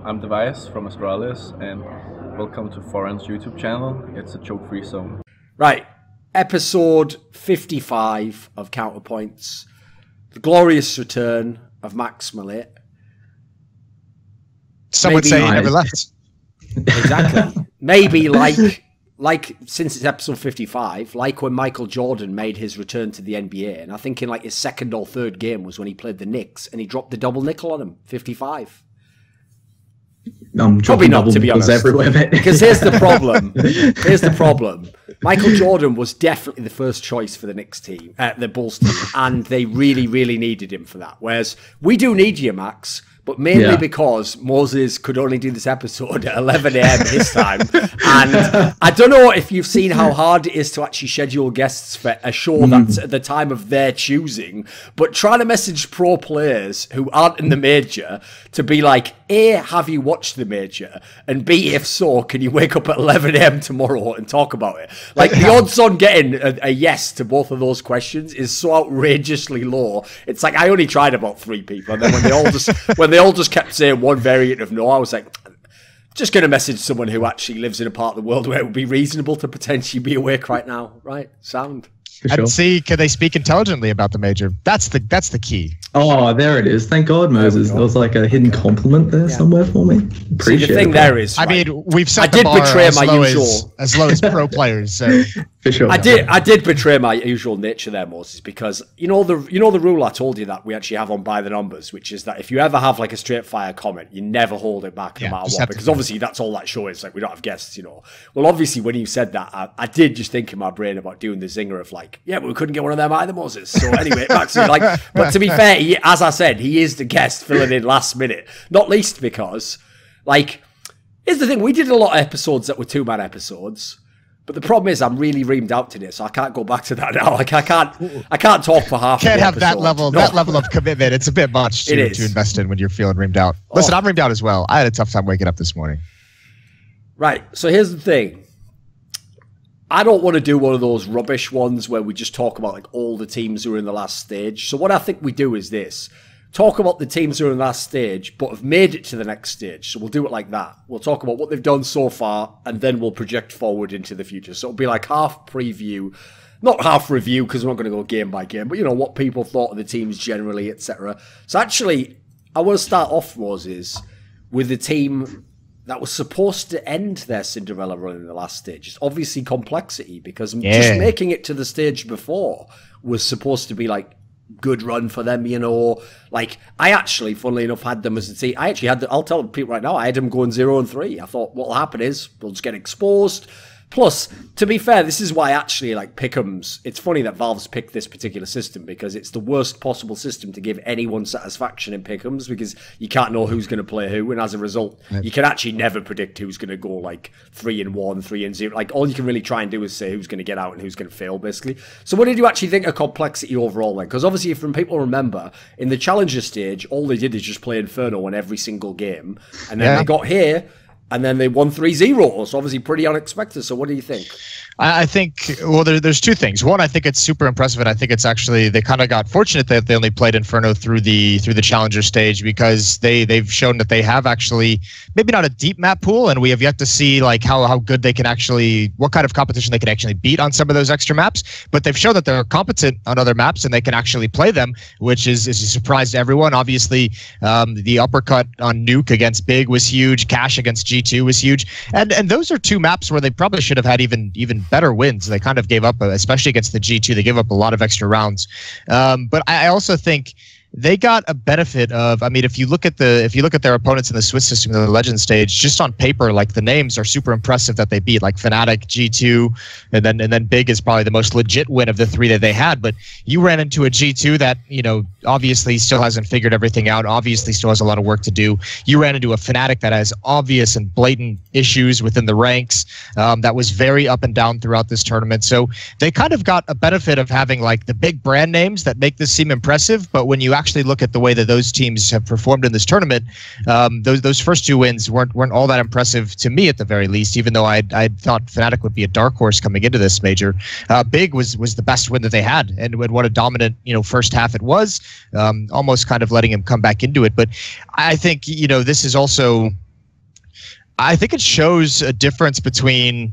I'm Device from Astralis, and welcome to Thorin's YouTube channel. It's a choke-free zone. Right, episode 55 of Counterpoints. The glorious return of Max Melit. Some would say he never left. Exactly. Maybe like since it's episode 55, like when Michael Jordan made his return to the NBA, and I think in like his second or third game was when he played the Knicks, and he dropped the double nickel on him, 55. Probably not, to be honest. Everywhere, because here's the problem. Here's the problem. Michael Jordan was definitely the first choice for the Knicks team, the Bulls team, and they really, really needed him for that. Whereas we do need you, Max, but mainly because Moses could only do this episode at 11 AM his time. And I don't know if you've seen how hard it is to actually schedule guests for a show that's at the time of their choosing, but trying to message pro players who aren't in the major to be like, A, have you watched the major? And B, if so, can you wake up at 11 AM tomorrow and talk about it? Like, the odds on getting a yes to both of those questions is so outrageously low. It's like, I only tried about 3 people, and then when they all just kept saying one variant of no, I was like, just going to message someone who actually lives in a part of the world where it would be reasonable to potentially be awake right now. Right? Sound. And see, can they speak intelligently about the major? That's the key. Oh, there it is. Thank God, Moses. There was like a hidden compliment there somewhere for me. Appreciate the thing there is, right? I mean, we've set the bar as low as pro players. So. For sure. I did betray my usual nature there, Moses, because you know the rule I told you that we actually have on By the Numbers, which is that if you ever have like a straight fire comment, you never hold it back no matter what, because obviously that's all that show is. Like, we don't have guests, you know. Well, obviously when you said that, I did just think in my brain about doing the zinger of like, yeah, but we couldn't get one of them either, Moses. So anyway, Max, like, but to be fair, as I said, he is the guest filling in last minute, not least because, like, here's the thing: we did a lot of episodes that were 2-man episodes. But the problem is, I'm really reamed out today, so I can't go back to that now. Like, I can't talk for half. Can't have that level of commitment. It's a bit much to invest in when you're feeling reamed out. Listen, I'm reamed out as well. I had a tough time waking up this morning. Right. So here's the thing. I don't want to do one of those rubbish ones where we just talk about like all the teams who are in the last stage. So what I think we do is this. Talk about the teams who are in the last stage, but have made it to the next stage. So we'll do it like that. We'll talk about what they've done so far, and then we'll project forward into the future. So it'll be like half preview, not half review, because we're not going to go game by game, but, you know, what people thought of the teams generally, etc. So actually, I want to start off, Moses, with the team that was supposed to end their Cinderella run in the last stage. It's obviously Complexity, because just making it to the stage before was supposed to be like, good run for them, you know. Like, I actually, funnily enough, had them as a team. I actually had I'll tell people right now, I had them going 0-3. I thought what'll happen is they'll just get exposed. Plus, to be fair, this is why actually, like, Pick'ems, it's funny that Valve's picked this particular system, because it's the worst possible system to give anyone satisfaction in Pick'ems, because you can't know who's going to play who, and as a result, you can actually never predict who's going to go, like, 3-1, 3-0. Like, all you can really try and do is say who's going to get out and who's going to fail, basically. So what did you actually think of Complexity overall, then? Because obviously, if people remember, in the Challenger stage, all they did is just play Inferno in every single game, and then they got here, and then they won 3-0, so obviously pretty unexpected. So what do you think? I think, well, there's 2 things. One, I think it's super impressive, and I think it's actually, they kind of got fortunate that they only played Inferno through the Challenger stage, because they've shown that they have actually, maybe not a deep map pool, and we have yet to see like how good they can actually, what kind of competition they can actually beat on some of those extra maps, but they've shown that they're competent on other maps and they can actually play them, which is a surprise to everyone. Obviously, the uppercut on Nuke against Big was huge, Cash against G2 was huge, and those are 2 maps where they probably should have had even better wins. They kind of gave up, especially against the G2. They gave up a lot of extra rounds. But I also think they got a benefit of, I mean, if you look at their opponents in the Swiss system in the Legend stage, just on paper, like the names are super impressive that they beat, like Fnatic, G2, and then Big is probably the most legit win of the 3 that they had. But you ran into a G2 that, you know, obviously still hasn't figured everything out, obviously still has a lot of work to do. You ran into a Fnatic that has obvious and blatant issues within the ranks, that was very up and down throughout this tournament. So they kind of got a benefit of having like the big brand names that make this seem impressive, but when you actually look at the way that those teams have performed in this tournament, those first 2 wins weren't all that impressive to me, at the very least, even though I thought Fnatic would be a dark horse coming into this major. Big was the best win that they had, and what a dominant, you know, first half it was, almost kind of letting him come back into it. But I think, you know, this is also I think it shows a difference between,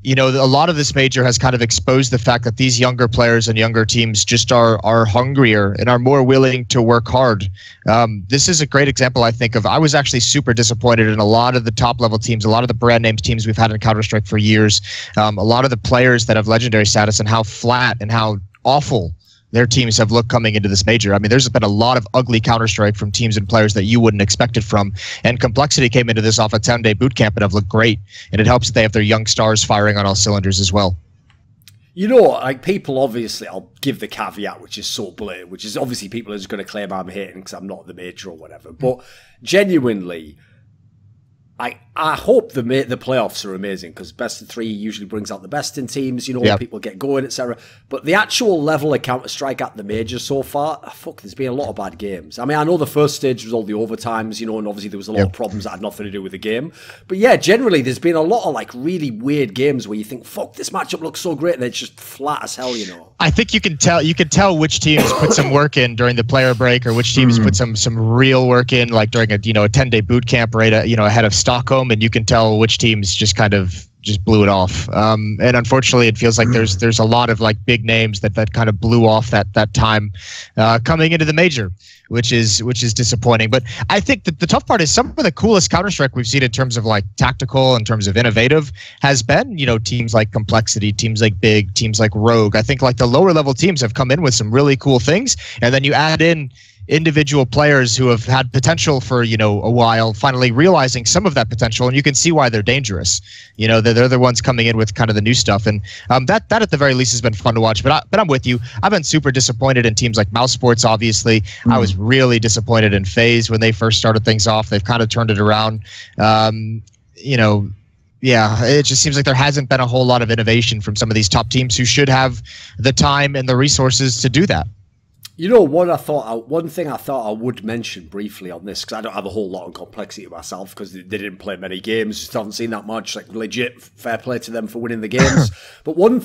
you know, a lot of this major has kind of exposed the fact that these younger players and younger teams just are hungrier and are more willing to work hard. This is a great example, I think, of I was actually super disappointed in a lot of the top level teams, a lot of the brand names teams we've had in Counter-Strike for years, a lot of the players that have legendary status and how flat and how awful their teams have looked coming into this major. I mean, there's been a lot of ugly Counter-Strike from teams and players that you wouldn't expect it from. And Complexity came into this off a 10-day boot camp and have looked great. And it helps that they have their young stars firing on all cylinders as well. You know, like people obviously, I'll give the caveat, which is so blatant, which is obviously people are just going to claim I'm hating because I'm not the major or whatever. But genuinely, I hope the playoffs are amazing because best of 3 usually brings out the best in teams, you know, yep. People get going, etc. But the actual level of Counter-Strike at the majors so far, there's been a lot of bad games. I mean, I know the first stage was all the overtimes, you know, and obviously there was a lot of problems that had nothing to do with the game. But yeah, generally there's been a lot of like really weird games where you think, fuck, this matchup looks so great, and it's just flat as hell, you know. I think you can tell which teams put some work in during the player break, or which teams put some real work in, like during a 10-day boot camp right ahead of Stockholm, and you can tell which teams just kind of just blew it off. And unfortunately, it feels like there's a lot of like big names that kind of blew off that time coming into the major, which is disappointing. But I think that the tough part is some of the coolest Counter-Strike we've seen in terms of like tactical, in terms of innovative, has been, you know, teams like Complexity, teams like Big, teams like Rogue. I think like the lower level teams have come in with some really cool things, and then you add in individual players who have had potential for, you know, a while, finally realizing some of that potential, and you can see why they're dangerous. You know, they're the ones coming in with kind of the new stuff, and that at the very least has been fun to watch. But I'm with you. I've been super disappointed in teams like Mouse Sports. Obviously, I was really disappointed in Faze when they first started things off. They've kind of turned it around. You know. Yeah, it just seems like there hasn't been a whole lot of innovation from some of these top teams who should have the time and the resources to do that. You know what one thing I thought I would mention briefly on this, because I don't have a whole lot of Complexity myself because they didn't play many games, just haven't seen that much. Like legit, fair play to them for winning the games. But one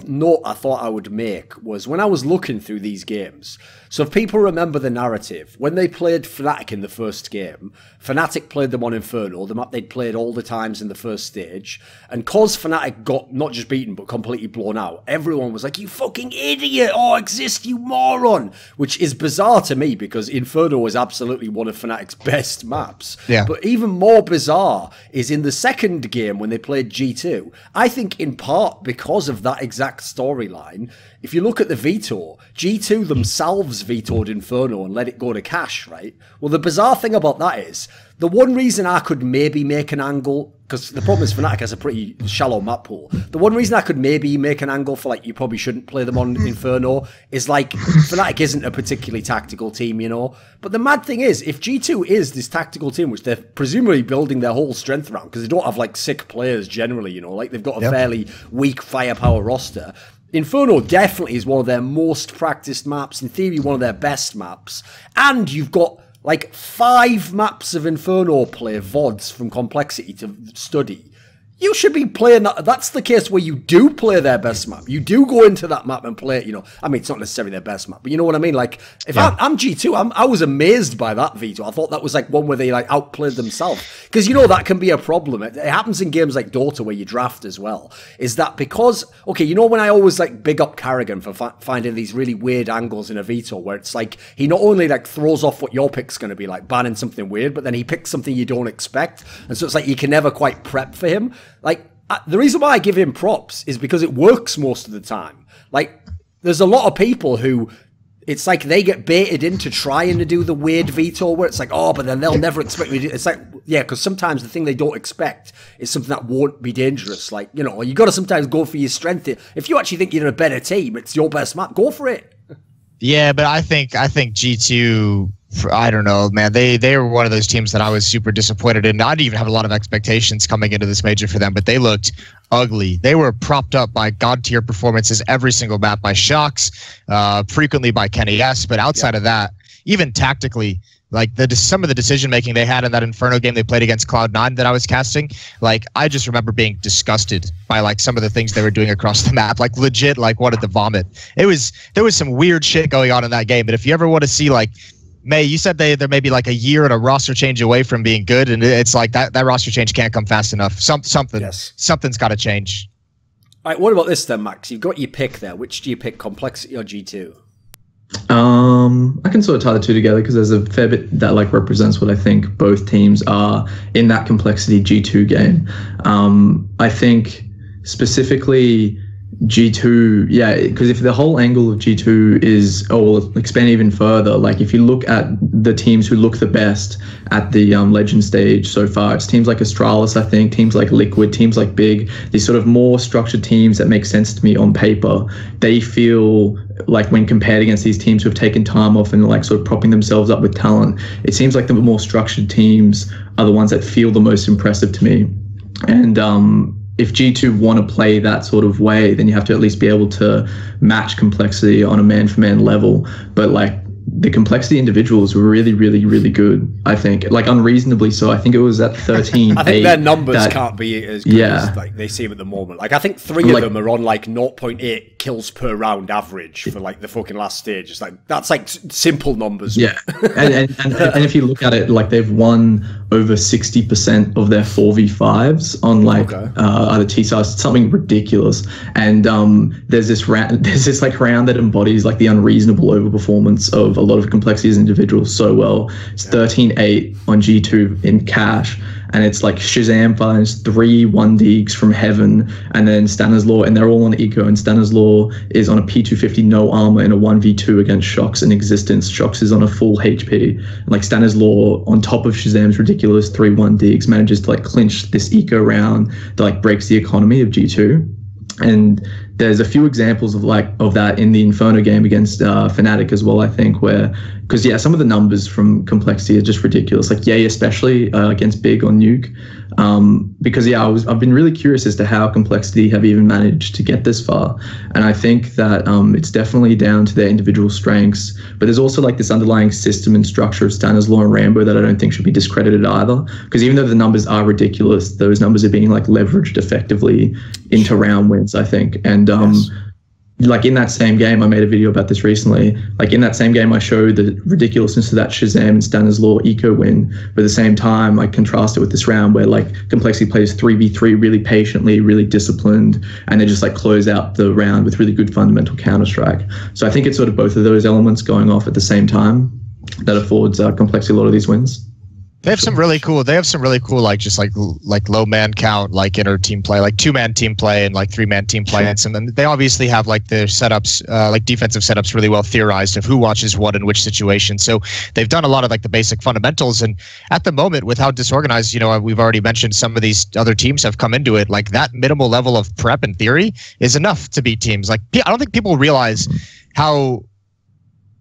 note I thought I would make was when I was looking through these games. So if people remember the narrative, when they played Fnatic in the first game, Fnatic played them on Inferno, the map they'd played all the times in the first stage, and cause Fnatic got not just beaten but completely blown out, everyone was like, you fucking idiot, oh exist, you moron, which is bizarre to me because Inferno is absolutely one of Fnatic's best maps. Yeah. But even more bizarre is in the second game when they played G2, I think in part because of that exact storyline. If you look at the veto, G2 themselves vetoed Inferno and let it go to cash, right? Well, the bizarre thing about that is, the one reason I could maybe make an angle, because the problem is Fnatic has a pretty shallow map pool, the one reason I could maybe make an angle for like, you probably shouldn't play them on Inferno, is like, Fnatic isn't a particularly tactical team, you know? But the mad thing is, if G2 is this tactical team, which they're presumably building their whole strength around, because they don't have like sick players generally, you know, like they've got a fairly weak firepower roster, Inferno definitely is one of their most practiced maps, in theory one of their best maps, and you've got like 5 maps of Inferno play VODs from Complexity to study. You should be playing that. That's the case where you do play their best map. You do go into that map and play it, you know. I mean, it's not necessarily their best map, but you know what I mean? Like, if I'm G2, I was amazed by that veto. I thought that was like one where they like outplayed themselves. Because, you know, that can be a problem. It happens in games like Dota where you draft as well. Is that because, okay, you know when I always like big up Kerrigan for finding these really weird angles in a veto where it's like, he not only like throws off what your pick's going to be, like banning something weird, but then he picks something you don't expect. And so it's like you can never quite prep for him. Like, the reason why I give him props is because it works most of the time. Like, there's a lot of people who, it's like they get baited into trying to do the weird veto where it's like, oh, but then they'll never expect me to do it. It's like, yeah, because sometimes the thing they don't expect is something that won't be dangerous. Like, you know, you got to sometimes go for your strength. If you actually think you're a better team, it's your best map, go for it. Yeah, but I think G2, I don't know, man. They were one of those teams that I was super disappointed in. I didn't even have a lot of expectations coming into this major for them, but they looked ugly. They were propped up by god-tier performances every single map by Shocks, frequently by Kenny S. But outside of that, even tactically, like some of the decision-making they had in that Inferno game they played against Cloud9 that I was casting, like I just remember being disgusted by like some of the things they were doing across the map, like legit like wanted to vomit. There was some weird shit going on in that game, but if you ever want to see like May, you said they're maybe like a year and a roster change away from being good, and it's like that roster change can't come fast enough. Something's got to change. All right, what about this then, Max? You've got your pick there. Which do you pick, Complexity or G2? I can sort of tie the two together because there's a fair bit that like represents what I think both teams are in that Complexity G2 game. I think specifically G2, yeah, because if the whole angle of G2 is, we'll expand even further, like if you look at the teams who look the best at the Legend stage so far, it's teams like Astralis, I think, teams like Liquid, teams like Big, these sort of more structured teams that make sense to me on paper. They feel like when compared against these teams who have taken time off and like sort of propping themselves up with talent, it seems like the more structured teams are the ones that feel the most impressive to me. And if G2 want to play that sort of way, then you have to at least be able to match Complexity on a man-for-man level. But like the Complexity individuals were really, really, really good, I think. Like unreasonably so. I think it was at 13. I think their numbers can't be as good as like they seem at the moment. Like I think 3 of them are on like 0.8 kills per round average for like the fucking last stage. It's like that's like simple numbers. Yeah. and if you look at it, like they've won over 60% of their 4v5s on like other T-stars, something ridiculous. And there's this round that embodies like the unreasonable overperformance of a lot of Complexity's individuals so well. It's 13-8 on G2 in cash, and it's like Shazam finds 3 1-digs from heaven, and then Snazore, and they're all on eco, and Snazore is on a P250 no armor in a 1v2 against Shox in existence. Shox is on a full HP. And like Snazore on top of Shazam's ridiculous 3 1-digs manages to like clinch this eco round that like breaks the economy of G2. And there's a few examples of that in the Inferno game against Fnatic as well, I think, because some of the numbers from Complexity are just ridiculous. Like Yay, especially against Big on Nuke, because I've been really curious as to how Complexity have even managed to get this far, and I think that it's definitely down to their individual strengths. But there's also like this underlying system and structure of Stanislaw and Rambo that I don't think should be discredited either. Because even though the numbers are ridiculous, those numbers are being like leveraged effectively into round wins, I think, and like in that same game, I made a video about this recently. Like in that same game, I showed the ridiculousness of that Shazam and Stanislaw eco win. But at the same time, I contrast it with this round where like Complexity plays 3v3 really patiently, really disciplined, and they just like close out the round with really good fundamental counter-strike. So I think it's sort of both of those elements going off at the same time that affords Complexity a lot of these wins. They have some really cool. They have some really cool, like just like low man count, like inner team play, like 2-man team play and like 3-man team play. And then they obviously have like their setups, like defensive setups, really well theorized of who watches what in which situation. So they've done a lot of like the basic fundamentals. And at the moment, with how disorganized, we've already mentioned some of these other teams have come into it. Like that minimal level of prep and theory is enough to beat teams. Like I don't think people realize how.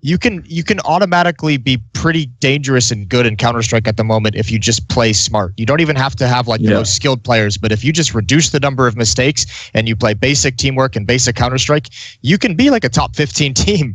You can automatically be pretty dangerous and good in Counter-Strike at the moment if you just play smart. You don't even have to have like the most skilled players, but if you just reduce the number of mistakes and you play basic teamwork and basic Counter-Strike, you can be like a top 15 team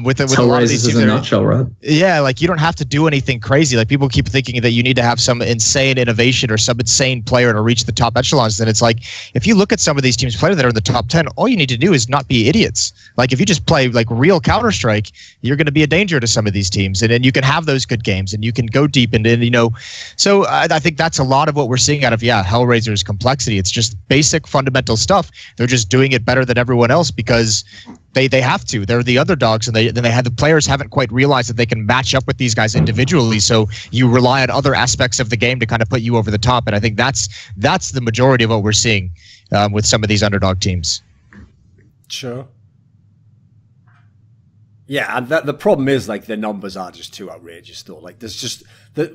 with a lot of these teams. In a nutshell, right? Yeah, like you don't have to do anything crazy. Like people keep thinking that you need to have some insane innovation or some insane player to reach the top echelons. Then it's like if you look at some of these teams play that are in the top 10, all you need to do is not be idiots. Like if you just play like real Counter-Strike, you're going to be a danger to some of these teams, and then you can have those good games, and you can go deep into, So I think that's a lot of what we're seeing out of Hellraisers Complexity. It's just basic fundamental stuff. They're just doing it better than everyone else because they have to. They're the underdogs, and the players haven't quite realized that they can match up with these guys individually. So you rely on other aspects of the game to kind of put you over the top, and I think that's the majority of what we're seeing with some of these underdog teams. Sure. Yeah, and the problem is like the numbers are just too outrageous though. Like there's just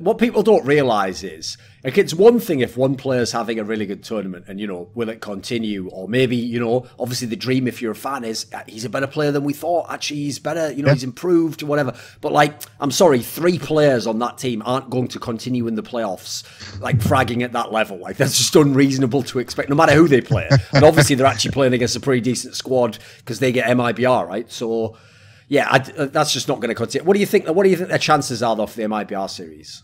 what people don't realize is like it's one thing if one player's having a really good tournament and will it continue, or maybe obviously the dream if you're a fan is he's a better player than we thought. Actually, he's better. He's improved or whatever. But like I'm sorry, 3 players on that team aren't going to continue in the playoffs like fragging at that level. Like that's just unreasonable to expect, no matter who they play. And obviously they're actually playing against a pretty decent squad because they get MiBR, right? So. Yeah, that's just not going to continue. What do you think their chances are though for the MiBR series?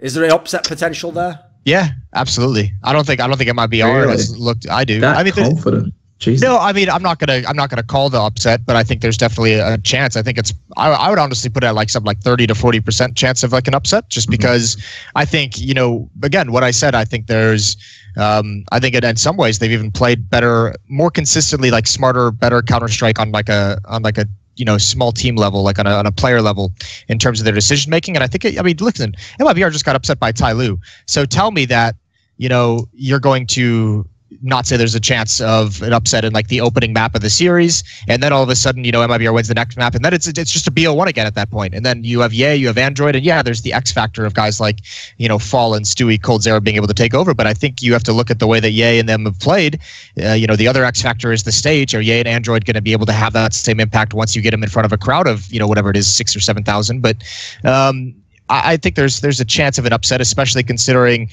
Is there an upset potential there? Yeah, absolutely. I don't think MiBR has looked. I do. I mean, confident. Jesus. No, I mean, I'm not gonna call the upset, but I think there's definitely a chance. I think it's, I would honestly put it at like something like 30 to 40% chance of like an upset, just because I think, you know, again, what I said, I think there's, I think in some ways they've even played better, more consistently, like smarter, better Counter-Strike on like a you know, small team level, like on a player level in terms of their decision making. And I think, I mean, listen, MiBR just got upset by Tai Lu. So tell me that, you know, you're going to not say there's a chance of an upset in like the opening map of the series, and then all of a sudden, you know, MiBR wins the next map, and then it's just a BO1 again at that point. And then you have you have Android, and yeah, there's the X factor of guys like, you know, Fall and Stewie, Cold Zero being able to take over. But I think you have to look at the way that Ye and them have played. You know, the other X factor is the stage. Are Ye and Android going to be able to have that same impact once you get them in front of a crowd of, you know, whatever it is, 6,000 or 7,000? But I think there's a chance of an upset, especially considering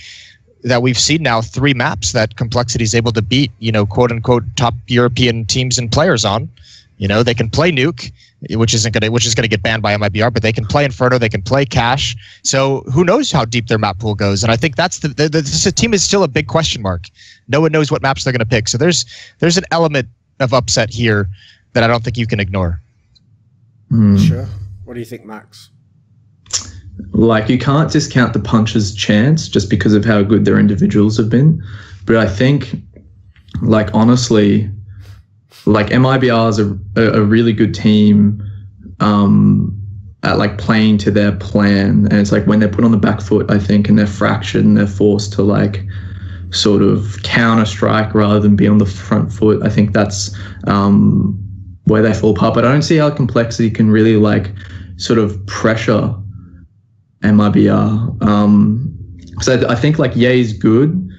that we've seen now 3 maps that Complexity is able to beat, you know, quote unquote top European teams and players on. You know, they can play Nuke, which is gonna get banned by MiBR, but they can play Inferno, they can play Cash. So who knows how deep their map pool goes? And I think that's the team is still a big question mark. No one knows what maps they're gonna pick. So there's an element of upset here that I don't think you can ignore. Sure. What do you think, Max? Like, you can't discount the punchers' chance just because of how good their individuals have been. But I think, like, honestly, like, MiBR is a really good team at, like, playing to their plan. And it's like when they're put on the back foot, I think, and they're fractured and they're forced to, like, sort of counter-strike rather than be on the front foot. I think that's where they fall apart. But I don't see how Complexity can really, like, sort of pressure MiBR. So I think like Ye's good.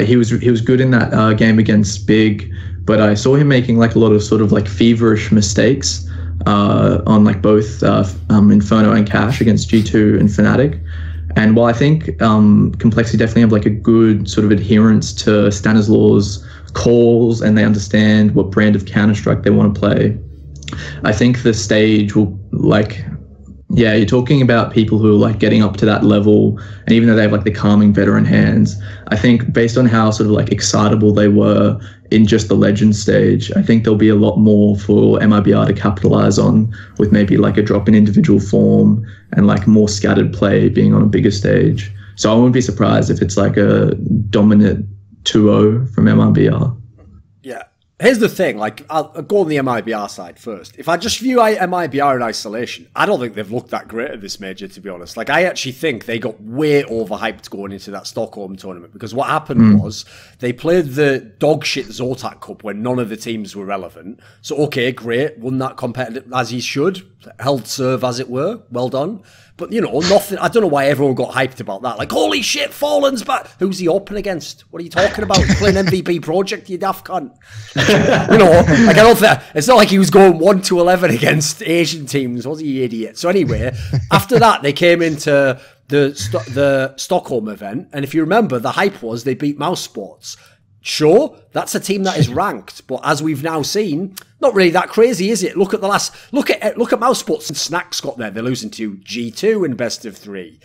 He was good in that game against Big, but I saw him making like a lot of sort of like feverish mistakes on like both Inferno and Cash against G2 and Fnatic. And while I think Complexity definitely have like a good sort of adherence to Stanislaus' calls and they understand what brand of Counter-Strike they want to play, I think the stage will like, yeah, you're talking about people who are like getting up to that level, and even though they have like the calming veteran hands, I think based on how sort of like excitable they were in just the legend stage, I think there'll be a lot more for MiBR to capitalize on, with maybe like a drop in individual form and like more scattered play being on a bigger stage. So I wouldn't be surprised if it's like a dominant 2-0 from MiBR. Yeah. Here's the thing, like, I'll go on the MiBR side first. If I just view MiBR in isolation, I don't think they've looked that great at this major, to be honest. Like, I actually think they got way overhyped going into that Stockholm tournament, because what happened was they played the dog shit Zotac Cup when none of the teams were relevant. So, okay, great, won that competitive as he should, held serve as it were, well done. But, you know, nothing. I don't know why everyone got hyped about that. Like, holy shit, Fallen's back. Who's he open against? What are you talking about? He's playing MVP Project, you daft cunt. You know, like, I don't think, it's not like he was going 1-11 against Asian teams, was he, you idiot? So anyway, after that, they came into the Stockholm event. And if you remember, the hype was they beat Mouse Sports. Sure, that's a team that is ranked, but as we've now seen, not really that crazy, is it? Look at Mouse Sports and Snacks got there. They're losing to G2 in best of 3.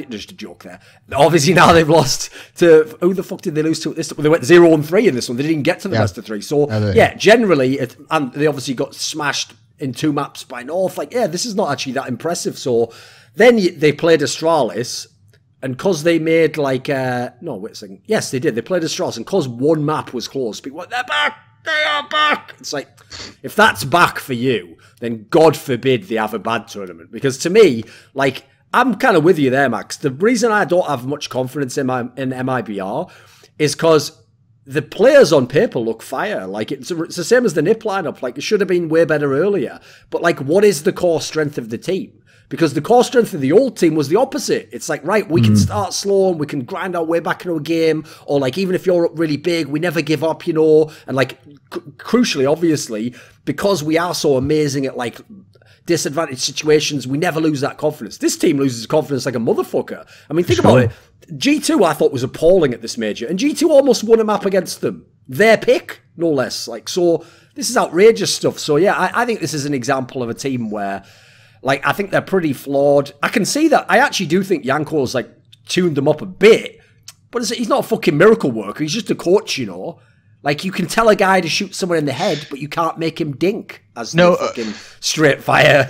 Just a joke there. Obviously now they've lost to, who the fuck did they lose to? This they went 0-3 in this one. They didn't get to the best of 3. So yeah, generally, and they obviously got smashed in 2 maps by North. Like, yeah, this is not actually that impressive. So then they played Astralis. And because they made like, no, wait a second. Yes, they did. They played Astralis, and because one map was closed, people went, they're back! They are back! It's like, if that's back for you, then God forbid they have a bad tournament. Because to me, like, I'm kind of with you there, Max. The reason I don't have much confidence in MiBR is because the players on paper look fire. Like, it's the same as the NIP lineup. Like, it should have been way better earlier. But, like, what is the core strength of the team? Because the core strength of the old team was the opposite. It's like, right, we can start slow and we can grind our way back into a game. Or like, even if you're up really big, we never give up, you know. And like, crucially, obviously, because we are so amazing at like disadvantaged situations, we never lose that confidence. This team loses confidence like a motherfucker. I mean, think about it. G2 I thought was appalling at this major. And G2 almost won a map against them. Their pick, no less. Like, so this is outrageous stuff. So yeah, I think this is an example of a team where, like, I think they're pretty flawed. I can see that. I actually do think Yanko's, like, tuned them up a bit. But he's not a fucking miracle worker. He's just a coach, you know. Like, you can tell a guy to shoot someone in the head, but you can't make him dink, as the fucking straight fire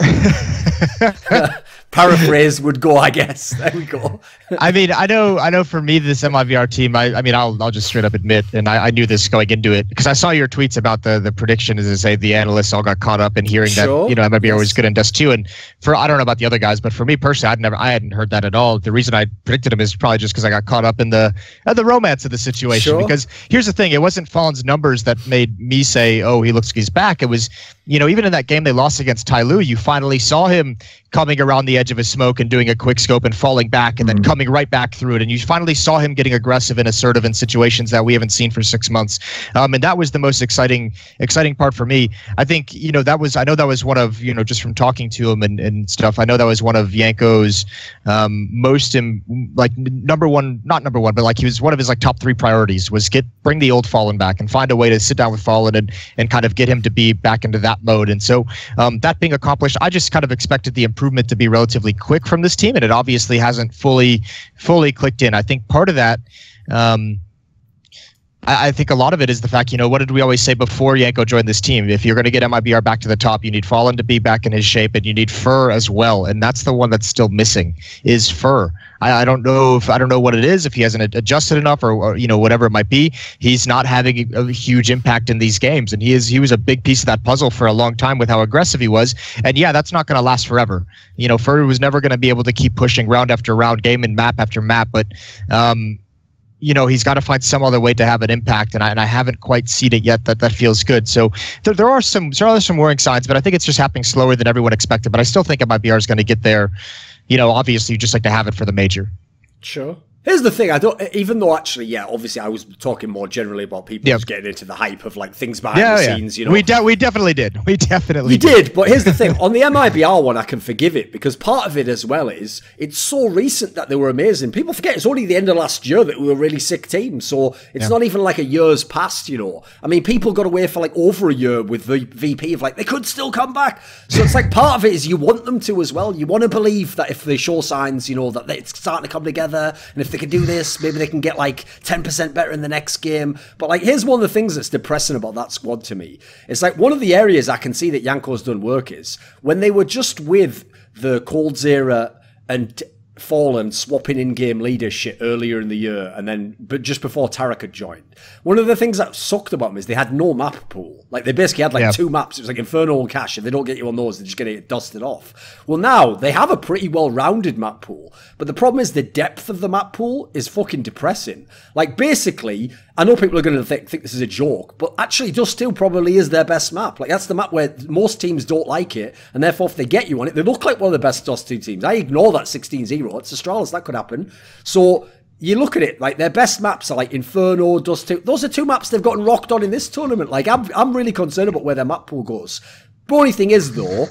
paraphrase would go, I guess. There we go. I mean, I know for me, this MiBR team, I mean, I'll just straight up admit, and I knew this going into it, because I saw your tweets about the prediction, as I say, the analysts all got caught up in hearing that, you know, MiBR was good in Dust 2. And I don't know about the other guys, but for me personally, I hadn't heard that at all. The reason I predicted him is probably just because I got caught up in the romance of the situation. Because here's the thing, it wasn't Fallen's numbers that made me say, oh, he looks like he's back. It was, you know, even in that game they lost against Tyloo, you finally saw him coming around the edge of his smoke and doing a quick scope and falling back and then coming right back through it. And you finally saw him getting aggressive and assertive in situations that we haven't seen for 6 months. And that was the most exciting part for me. I think, you know, I know that was one of, you know, just from talking to him and stuff, I know that was one of Yanko's number one, not number one, but like he was one of his like top 3 priorities was bring the old Fallen back and find a way to sit down with Fallen and kind of get him to be back into that mode. And so that being accomplished, I just kind of expected the improvement to be relatively quick from this team, and it obviously hasn't fully clicked in. I think part of that, I think a lot of it is the fact, you know, what did we always say before Yanko joined this team? If you're going to get MiBR back to the top, you need Fallen to be back in his shape, and you need Fur as well. And that's the one that's still missing is Fur. I don't know what it is, if he hasn't adjusted enough or you know, whatever it might be. He's not having a huge impact in these games, and he was a big piece of that puzzle for a long time with how aggressive he was. And yeah, that's not going to last forever. You know, Fur was never going to be able to keep pushing round after round, game and map after map, but you know, he's got to find some other way to have an impact, and I haven't quite seen it yet that feels good. So there are some worrying signs, but I think it's just happening slower than everyone expected. But I still think MiBR is going to get there. You know, obviously, you just like to have it for the major. Sure. Here's the thing, even though actually, yeah, obviously I was talking more generally about people just getting into the hype of like things behind the scenes, you know. We definitely did. We definitely did. But here's the thing, on the MiBR one, I can forgive it because part of it as well is it's so recent that they were amazing. People forget it's only the end of last year that we were a really sick team. So it's not even like a year's past, you know. I mean, people got away for like over a year with the VP of like, they could still come back. So it's like part of it is you want them to as well. You want to believe that if they show signs, you know, that it's starting to come together, and if they can do this, maybe they can get like 10% better in the next game. But like, here's one of the things that's depressing about that squad to me. It's like one of the areas I can see that Yanko's done work is when they were just with the Coldzera and Fallen swapping in-game leadership earlier in the year, and then but just before Tarek had joined. One of the things that sucked about them is they had no map pool. Like they basically had like 2 maps. It was like Inferno and Cash. If they don't get you on those, they're just going to get dusted off. Well, now they have a pretty well-rounded map pool, but the problem is the depth of the map pool is fucking depressing. Like basically, I know people are going to think this is a joke, but actually Dust 2 probably is their best map. Like that's the map where most teams don't like it, and therefore if they get you on it, they look like one of the best Dust 2 teams. I ignore that 16-0. It's Astralis, that could happen. So you look at it, like their best maps are like Inferno, Dust 2. Those are 2 maps they've gotten rocked on in this tournament. Like I'm really concerned about where their map pool goes. The only thing is though,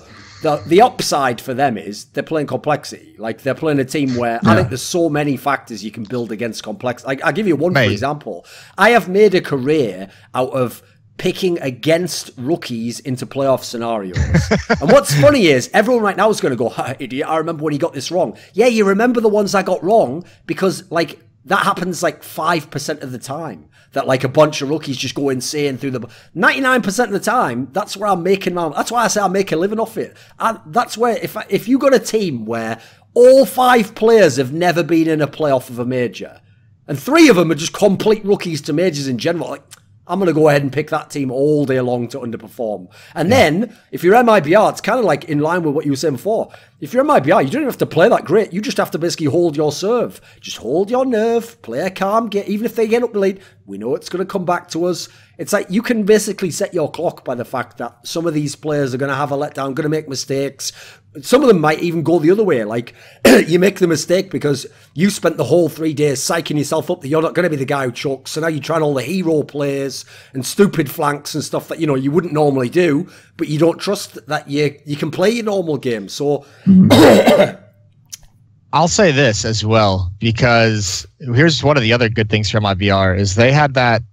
the upside for them is they're playing complexity. Like they're playing a team where I think there's so many factors you can build against complex. Like I'll give you one for example. I have made a career out of picking against rookies into playoff scenarios. And what's funny is everyone right now is going to go, idiot, I remember when he got this wrong. Yeah, you remember the ones I got wrong because like that happens like 5% of the time. That like a bunch of rookies just go insane through the 99% of the time. That's where I'm making my. That's why I say I make a living off it. And that's where if you got a team where all 5 players have never been in a playoff of a major, and 3 of them are just complete rookies to majors in general, like I'm going to go ahead and pick that team all day long to underperform. And then, if you're MiBR, it's kind of like in line with what you were saying before. If you're MiBR, you don't even have to play that great. You just have to basically hold your serve. Just hold your nerve, play a calm game. Even if they get up late, we know it's going to come back to us. It's like you can basically set your clock by the fact that some of these players are going to have a letdown, going to make mistakes. Some of them might even go the other way. Like, you make the mistake because you spent the whole 3 days psyching yourself up that you're not going to be the guy who chokes. So now you're trying all the hero plays and stupid flanks and stuff that, you know, you wouldn't normally do, but you don't trust that you can play your normal game. So I'll say this as well, because here's one of the other good things from MiBR is they had that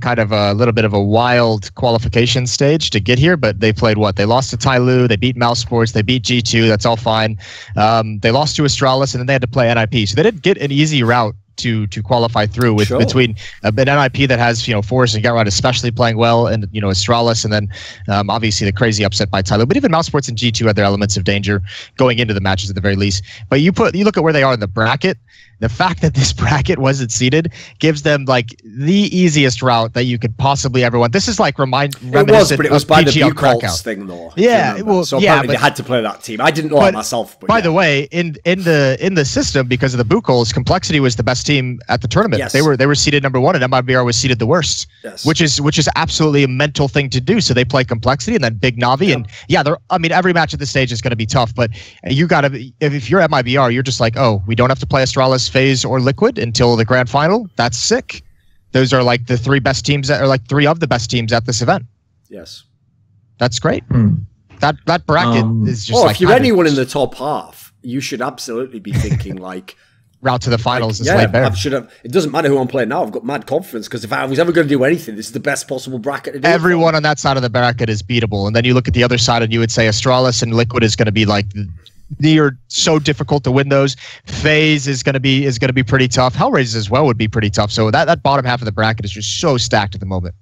kind of a little bit of a wild qualification stage to get here, but they played what? They lost to Tyloo, they beat Mouse Sports, they beat G2, that's all fine. They lost to Astralis, and then they had to play NIP. So they didn't get an easy route to qualify through with between an NIP that has Force and Gerard especially playing well, and Astralis, and then obviously the crazy upset by Tyler. But even Mousesports and G2 had their elements of danger going into the matches at the very least. But you look at where they are in the bracket. The fact that this bracket wasn't seeded gives them like the easiest route that you could possibly ever want. This is like reminiscent but it was by the PGL Buchholz thing though. Yeah, well, so apparently they had to play that team. I didn't know that myself. But by the way, in the system, because of the Buchholz, Complexity was the best team at the tournament. Yes. They were seeded number 1, and MiBR was seeded the worst. Yes. Which is absolutely a mental thing to do. So they play Complexity and then Big Navi, and every match at this stage is going to be tough. But you got to, if you're at MiBR, you're just like, oh, we don't have to play Astralis, Faze, or Liquid until the grand final. That's sick. Those are like the 3 best teams, that are like 3 of the best teams at this event. Yes, that's great. That bracket is just. If you're anyone in the top half, you should absolutely be thinking like route to the finals is laid bare. It doesn't matter who I'm playing now. I've got mad confidence because if I was ever going to do anything, this is the best possible bracket to do. Everyone on that side of the bracket is beatable, and then you look at the other side, and you would say Astralis and Liquid is going to be like. They are so difficult to win those. Faze is going to be pretty tough. Hellraisers as well would be pretty tough. So that bottom half of the bracket is just so stacked at the moment.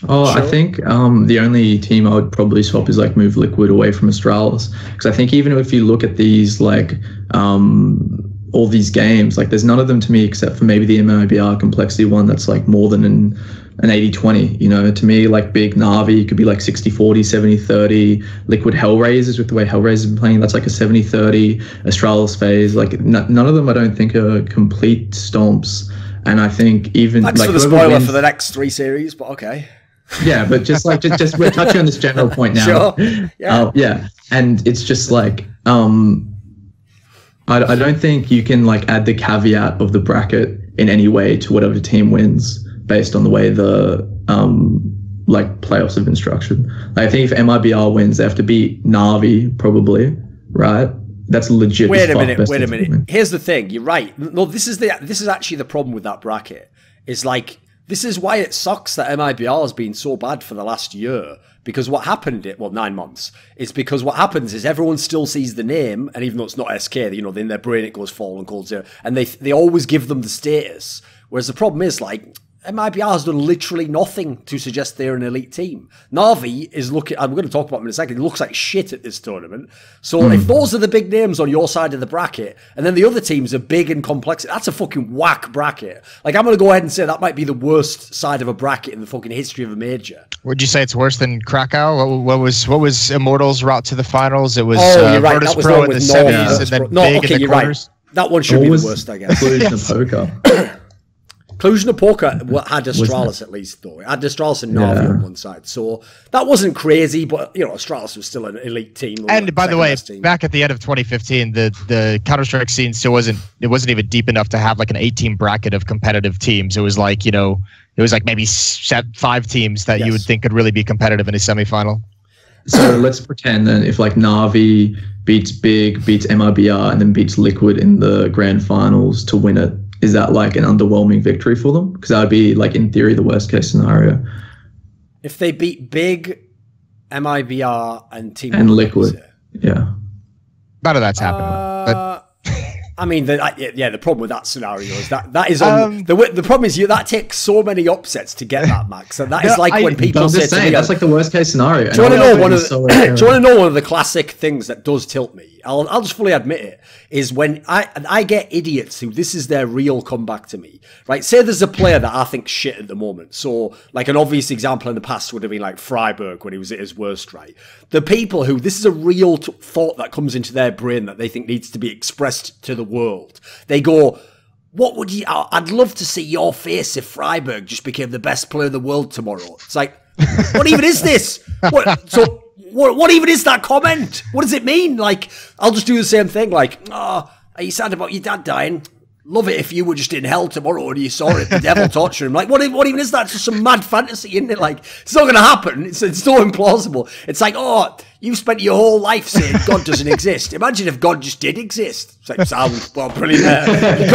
Oh, sure. I think the only team I would probably swap is like move Liquid away from Astralis, because I think even if you look at these like all these games, like there's none of them to me except for maybe the MiBR Complexity one that's like more than an 80-20, to me, like Big Navi could be like 60-40, 70-30, Liquid Hellraisers with the way Hellraisers have been playing, that's like a 70-30, Astralis Faze, like none of them I don't think are complete stomps. And I think even thanks like for the spoiler for the next 3 series, but okay. Yeah, but just we're touching on this general point now. Sure. Yeah. Yeah. And it's just like I don't think you can like add the caveat of the bracket in any way to whatever team wins based on the way the like playoffs have been structured. Like, I think if MiBR wins, they have to beat Navi probably, right? That's legit. Wait a minute. Here's the thing. You're right. No, this is actually the problem with that bracket. Is like this is why it sucks that MiBR has been so bad for the last year. Because what happened, 9 months, is because what happens is everyone still sees the name, and even though it's not SK, in their brain it goes Fallen Cold Zero, and they always give them the status. Whereas the problem is, like, MiBR has done literally nothing to suggest they're an elite team. Navi is looking, I'm going to talk about him in a second, he looks like shit at this tournament. So if those are the big names on your side of the bracket, and then the other teams are big and complex, that's a fucking whack bracket. Like, I'm going to go ahead and say that might be the worst side of a bracket in the fucking history of a major. Would you say it's worse than Krakow? What was Immortals' route to the finals? It was you're right. Virtus That was Pro the in one the with semis, and then big in the quarters. Right. That one should be the worst, I guess. Poker. Cluj-Napoca had Astralis at least, though. It had Astralis and Navi on one side. So that wasn't crazy, but, Astralis was still an elite team. And by the way, back at the end of 2015, the Counter-Strike scene still wasn't even deep enough to have like an 8-team bracket of competitive teams. It was like, it was like maybe 5 teams that you would think could really be competitive in a semifinal. So let's pretend that if like Navi beats Big, beats MiBR, and then beats Liquid in the grand finals to win it, is that like an underwhelming victory for them? Because that would be like, in theory, the worst case scenario. If they beat Big, MiBR, and Team and Liquid, yeah. None of that's happening. But I mean, the problem with that scenario is that is on the problem is that takes so many upsets to get that, Max. And that is like when people say to me, that's like the worst case scenario. Do you want to know one of the classic things that does tilt me? I'll just fully admit it, is when I get idiots who this is their real comeback to me, right? Say there's a player that I think shit at the moment. So like an obvious example in the past would have been like Freiburg when he was at his worst, right? The people who, this is a real thought that comes into their brain that they think needs to be expressed to the world. They go, what would you, I'd love to see your face if Freiburg just became the best player in the world tomorrow. It's like, what even is this? What even is that comment? What does it mean? Like, I'll just do the same thing. Like, are you sad about your dad dying? Love it if you were just in hell tomorrow and you saw it, the devil torture him. Like, what even is that? It's just some mad fantasy, isn't it? Like, it's not going to happen. It's so implausible. It's like, you spent your whole life saying God doesn't exist. Imagine if God just did exist. It's like, sound, well, brilliant there.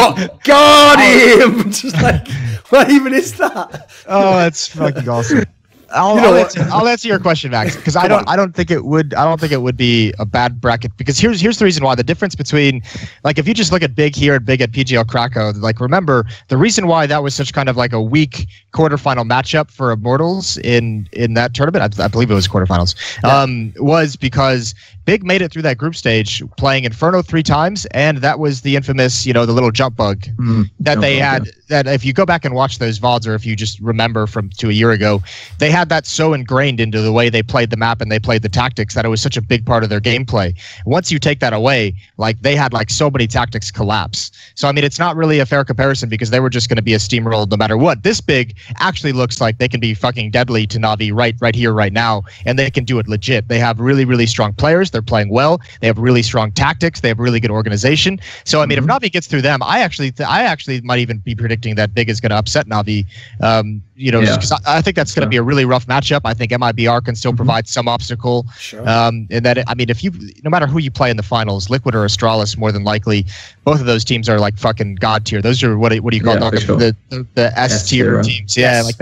Got him! Just like, what even is that? Oh, that's fucking awesome. I'll answer your question, Max, because I don't think it would be a bad bracket, because here's the reason why. The difference between, like, if you just look at big here and big at PGL Krakow, like, remember the reason why that was such kind of like a weak quarterfinal matchup for Immortals in that tournament, I believe it was quarterfinals, was because Big made it through that group stage playing Inferno 3 times, and that was the infamous, the little jump bug that they had. That if you go back and watch those VODs, or if you just remember to a year ago, they had that so ingrained into the way they played the map and they played the tactics that it was such a big part of their gameplay. Once you take that away, like, they had like so many tactics collapse. So I mean, it's not really a fair comparison, because they were just going to be a steamroll no matter what. This Big actually looks like they can be fucking deadly to Navi right here, right now, and they can do it legit. They have really, really strong players. They're playing well. They have really strong tactics. They have really good organization. So I mean, if Navi gets through them, I actually might even be predicting that Big is going to upset Navi. Because I think that's going to be a really rough matchup. I think MiBR can still provide some obstacle. Sure. And that, I mean, no matter who you play in the finals, Liquid or Astralis, more than likely, both of those teams are like fucking god tier. Those are what do you call them? Sure. The S tier teams. Yeah, like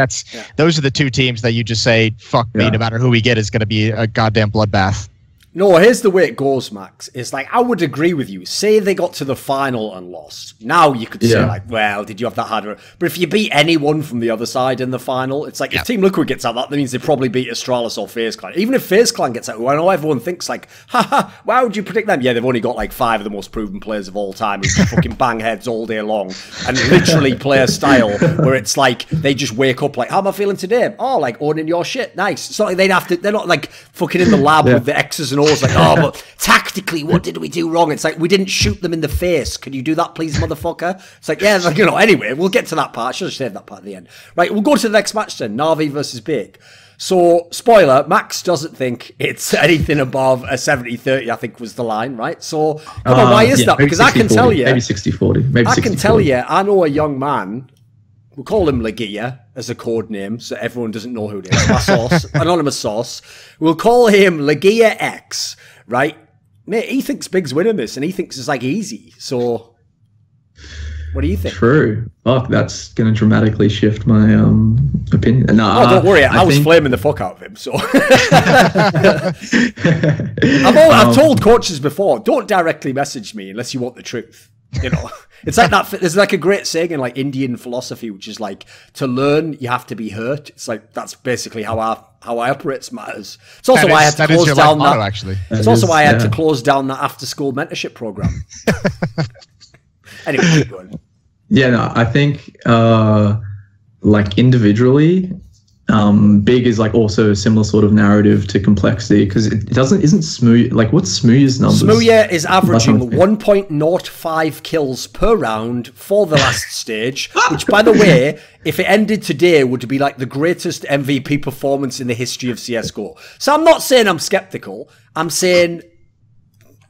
those are the two teams that you just say, fuck me, no matter who we get is going to be a goddamn bloodbath. No, here's the way it goes, Max. It's like, I would agree with you. Say they got to the final and lost. Now you could say, like, well, did you have that harder? But if you beat anyone from the other side in the final, it's like, if Team Liquid gets out, that means they probably beat Astralis or FaZe Clan. Even if FaZe Clan gets out, who I know everyone thinks, like, haha, why would you predict them? Yeah, they've only got like 5 of the most proven players of all time who fucking bang heads all day long and literally play a style where it's like, they just wake up like, how am I feeling today? Oh, like, owning your shit. Nice. It's not like they're not like fucking in the lab with the X's and O's like, oh, but tactically, what did we do wrong? It's like, we didn't shoot them in the face. Can you do that, please, motherfucker? It's like, yeah, like, anyway, we'll get to that part. I should have saved that part at the end. Right, we'll go to the next match then, Navi versus Big. So, spoiler, Max doesn't think it's anything above a 70-30, I think was the line, right? So, come on, why is that? Because I can tell you... Maybe 60-40. Maybe 60-40. I can tell you, I know a young man, we'll call him Legia as a code name, so everyone doesn't know who it is. My source, anonymous source. We'll call him Legia X, right? Mate, he thinks Big's winning this, and he thinks it's like easy. So, what do you think? True. Fuck, that's going to dramatically shift my opinion. No, don't worry. I was flaming the fuck out of him. So, I've told coaches before, don't directly message me unless you want the truth. It's like that. There's like a great saying in like Indian philosophy, which is like, to learn you have to be hurt. It's like, that's basically how I operate matters. It's also why I had to close down that. Actually, it's also why I had to close down that after school mentorship program. Anyway, keep going. Yeah, no, I think like individually, Big is like also a similar sort of narrative to Complexity, because it isn't Smooth. Like, what's Smooth's numbers? Smooth is averaging 1.05 kills per round for the last stage, which, by the way, if it ended today, would be like the greatest MVP performance in the history of CSGO. So I'm not saying I'm skeptical. I'm saying,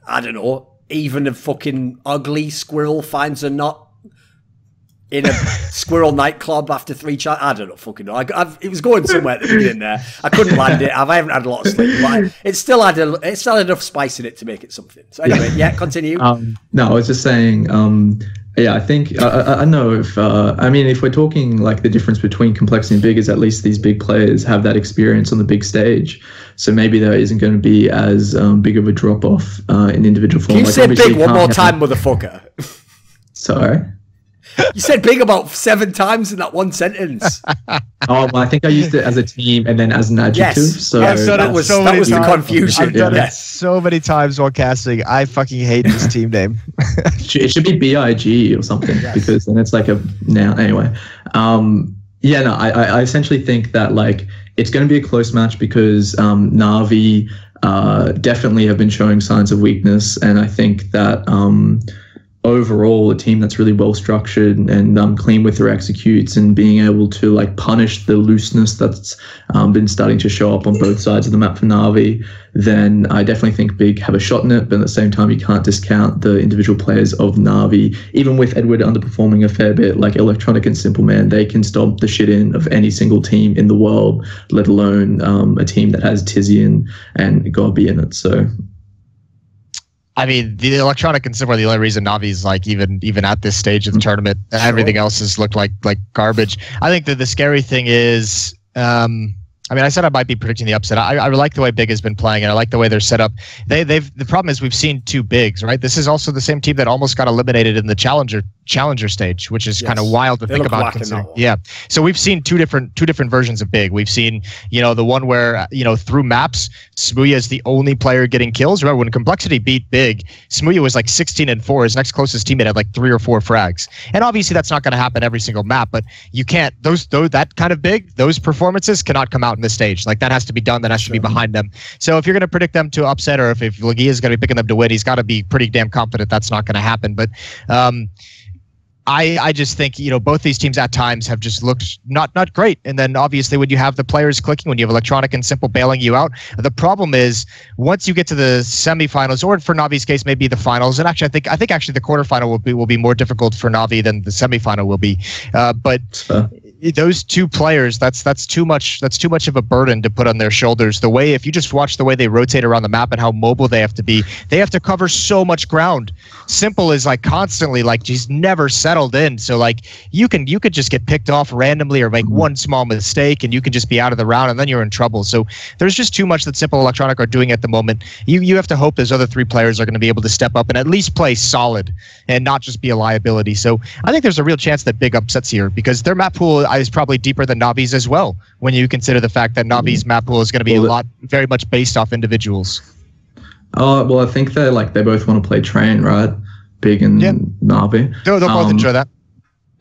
I don't know, even a fucking ugly squirrel finds a nut in a squirrel nightclub after 3 shots. I don't know, fucking know. It was going somewhere at the beginning there. I couldn't land it. I haven't had a lot of sleep, but it still had enough spice in it to make it something. So anyway, continue. No, I was just saying, I think, I know if we're talking like the difference between Complexity and Big is at least these big players have that experience on the big stage. So maybe there isn't going to be as big of a drop-off in individual form. Can you say Big one more time, motherfucker? Sorry? You said Big about 7 times in that one sentence. Well, I think I used it as a team and then as an adjective. Yes. So that was the confusion. I've done it so many times while casting. I fucking hate this team name. It should be BIG or something, because then it's like a noun. Anyway, I essentially think that like it's going to be a close match because Navi definitely have been showing signs of weakness, and I think that overall a team that's really well structured and clean with their executes and being able to like punish the looseness that's been starting to show up on both sides of the map for Navi, then I definitely think Big have a shot in it. But at the same time, you can't discount the individual players of Navi. Even with Edward underperforming a fair bit, like Electronic and Simple Man, they can stomp the shit in of any single team in the world, let alone a team that has Tizian and Gobi in it. So I mean, the Electronic and Simple are the only reason Navi's like even at this stage of the tournament. Everything else has looked like garbage. I think that the scary thing is I mean, I said I might be predicting the upset. I like the way Big has been playing, and I like the way they're set up. The problem is we've seen two Bigs, right? This is also the same team that almost got eliminated in the challenger stage, which is kind of wild to think about. Yeah. So we've seen two different versions of Big. We've seen, the one where, through maps, Smooya is the only player getting kills. Remember when Complexity beat Big, Smooya was like 16-4. His next closest teammate had like 3 or 4 frags. And obviously that's not going to happen every single map, but you can't, that kind of Big, those performances cannot come out in this stage. Like that has to be done. That has to be behind them. So if you're going to predict them to upset, or if Legia is going to be picking them to win, he's got to be pretty damn confident that's not going to happen. But I just think, both these teams at times have just looked not great. And then obviously when you have the players clicking, when you have Electronic and Simple bailing you out, the problem is once you get to the semifinals, or for Navi's case, maybe the finals. And actually, I think actually the quarterfinal will be more difficult for Navi than the semifinal will be. But those two players, that's too much of a burden to put on their shoulders. The way, if you just watch the way they rotate around the map and how mobile they have to be, they have to cover so much ground. Simple is like constantly, like he's never settled in. So like you could just get picked off randomly or make one small mistake and you can just be out of the round and then you're in trouble. So there's just too much that Simple Electronic are doing at the moment. You have to hope those other 3 players are going to be able to step up and at least play solid and not just be a liability. So I think there's a real chance that Big upsets here because their map pool is probably deeper than Navi's as well, when you consider the fact that Navi's map pool is going to be very much based off individuals. Well, I think they both want to play Train, right? Big and Navi. They'll both enjoy that.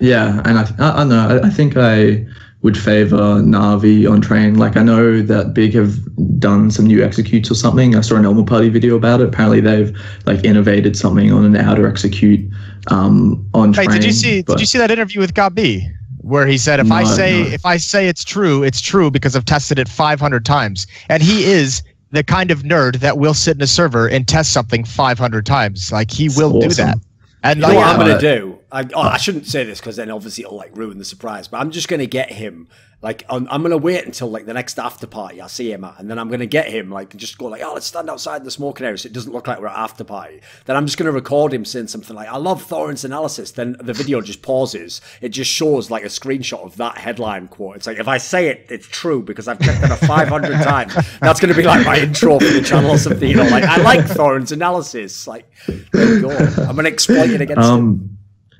Yeah, and I know. I think I would favor Navi on Train. Like I know that Big have done some new executes or something. I saw an Elmer Party video about it. Apparently they've innovated something on an outer execute on Train. Did you see that interview with Gabi? Where he said, if I say it's true because I've tested it 500 times. And he is the kind of nerd that will sit in a server and test something 500 times. Like he will do that. And what I'm going to do, I shouldn't say this because then obviously it'll ruin the surprise, but I'm just going to get him, I'm going to wait until the next after party I see him at, and then I'm going to get him, just go let's stand outside the smoking area so it doesn't look like we're at after party. Then I'm just going to record him saying something like, I love Thorin's analysis. Then the video just pauses. It just shows a screenshot of that headline quote. It's if I say it, it's true because I've checked it 500 times. That's going to be my intro for the channel or something. I like Thorin's analysis. There you go. I'm going to exploit it against him.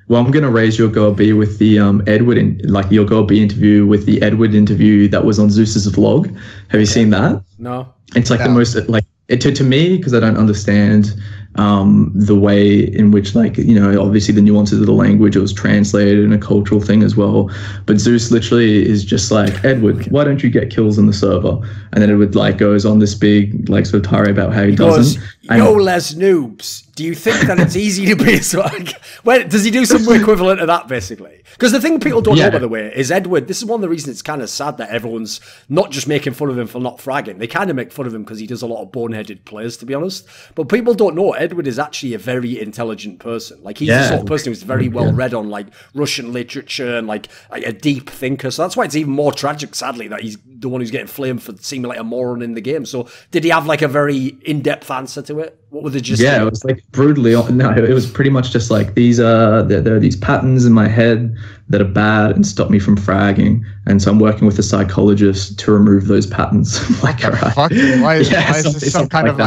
Well, I'm going to raise your girl B with the Edward, your girl B interview with the Edward interview that was on Zeus's vlog. Have you seen that? No. It's the most, to me, because I don't understand the way in which, obviously the nuances of the language, it was translated and a cultural thing as well. But Zeus literally is just Edward, why don't you get kills on the server? And then Edward goes on this big sort of tirade about how he doesn't. Yo, les noobs, do you think that it's easy to be does he do something equivalent to that basically? Because the thing people don't know, by the way, is Edward, this is one of the reasons it's kind of sad that everyone's not just making fun of him for not fragging. They kind of make fun of him because he does a lot of boneheaded plays, to be honest. But people don't know Edward is actually a very intelligent person. He's the sort of person who's very well read on Russian literature and a deep thinker. So that's why it's even more tragic, sadly, that he's the one who's getting flamed for seeming like a moron in the game. So did he have a very in-depth answer to it? What were the gist? Yeah, it was brutally. No, it was pretty much just there are these patterns in my head that are bad and stop me from fragging, and so I'm working with a psychologist to remove those patterns. All right. Fuck? Why is this some kind of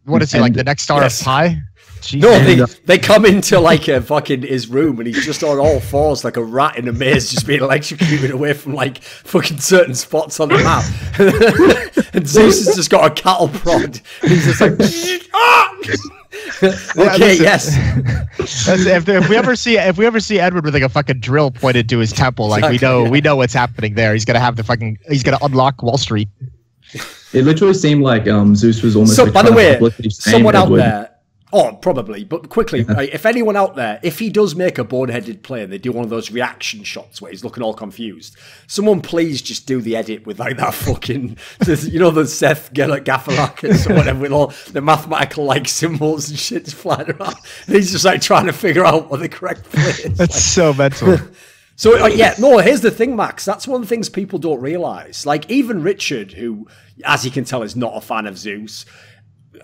what is he the next star of Pi? Jesus. No, they come into a fucking his room and he's just on all fours like a rat in a maze, just being electrocuted away from fucking certain spots on the map. And Zeus has just got a cattle prod. And he's just okay, yes. If we ever see Edward with a fucking drill pointed to his temple, we know what's happening there. He's gonna unlock Wall Street. It literally seemed like Zeus was almost. By the way, someone out there. Oh, probably. But quickly, if anyone out there, if he does make a boneheaded play and they do one of those reaction shots where he's looking all confused, someone please just do the edit with that fucking, the Seth Gafferakis or whatever, with all the mathematical symbols and shit just flying around. And he's just trying to figure out what the correct play is. That's so mental. So, here's the thing, Max. That's one of the things people don't realise. Even Richard, who, as you can tell, is not a fan of Zeus,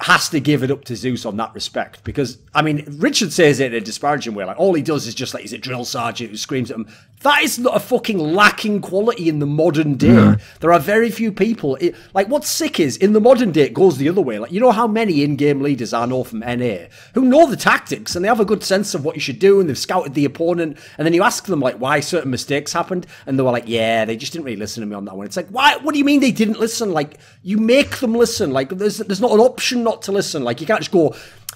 has to give it up to Zeus on that respect, because Richard says it in a disparaging way, all he does is just he's a drill sergeant who screams at him. That is not a fucking lacking quality in the modern day. There are very few people. Like, what's sick is, in the modern day, it goes the other way. Like, you know how many in-game leaders I know from NA who know the tactics and they have a good sense of what you should do and they've scouted the opponent, and then you ask them, like, why certain mistakes happened, and they were like, yeah, they just didn't really listen to me on that one. It's like, why? What do you mean they didn't listen? Like, you make them listen. Like, there's not an option not to listen. Like, you can't just go,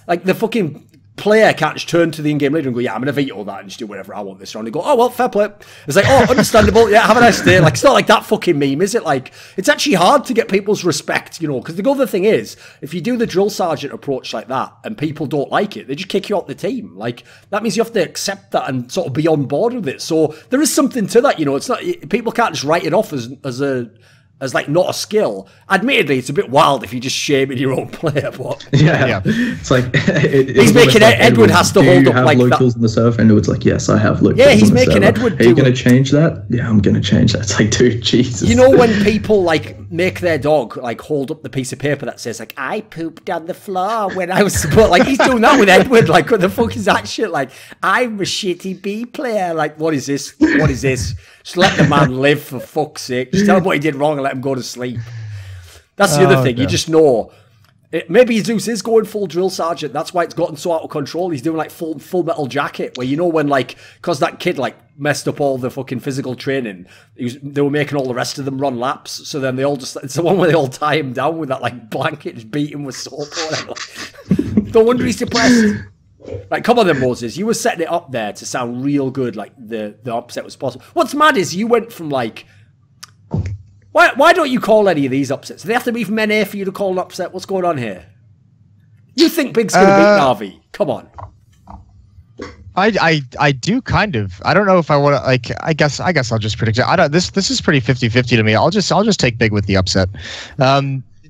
like, the fucking player can't just turn to the in-game leader and go, yeah, I'm going to veto that and just do whatever I want this round. They go, oh, well, fair play. It's like, oh, understandable. Yeah, have a nice day. Like, it's not like that fucking meme, is it? Like, it's actually hard to get people's respect, you know, because the other thing is, if you do the drill sergeant approach like that and people don't like it, they just kick you out the team. Like, that means you have to accept that and sort of be on board with it. So there is something to that, you know. It's not, people can't just write it off as like not a skill. Admittedly, it's a bit wild if you just shaming your own player, but yeah. It's like he's making like Edward has to hold up like locals in the server, and Edward's like, yes, I have locals. Yeah, he's making Edward. Are you going to change that? Yeah, I'm going to change that. It's like, dude, Jesus. You know when people like make their dog like hold up the piece of paper that says like, I pooped on the floor when I was but like he's doing that with Edward. Like, what the fuck is that shit? Like, I'm a shitty B player. Like, what is this? What is this? Just let the man live, for fuck's sake. Just tell him what he did wrong and let him go to sleep. That's the other thing. You just know. Maybe Zeus is going full drill sergeant. That's why it's gotten so out of control. He's doing like full metal jacket, where, you know, when like, because that kid like messed up all the fucking physical training, they were making all the rest of them run laps. So then they all just, it's the one where they all tie him down with that like blanket, just beat him with soap or whatever. No wonder he's depressed. Like, come on then, Moses. You were setting it up there to sound real good, like the upset was possible. What's mad is you went from like, why don't you call any of these upsets? Do they have to be from NA for you to call an upset? What's going on here? You think Big's going to beat Navi? Come on. I do kind of. I don't know if I want to, like, I guess I'll just predict it. I don't, this is pretty 50-50 to me. I'll just take Big with the upset.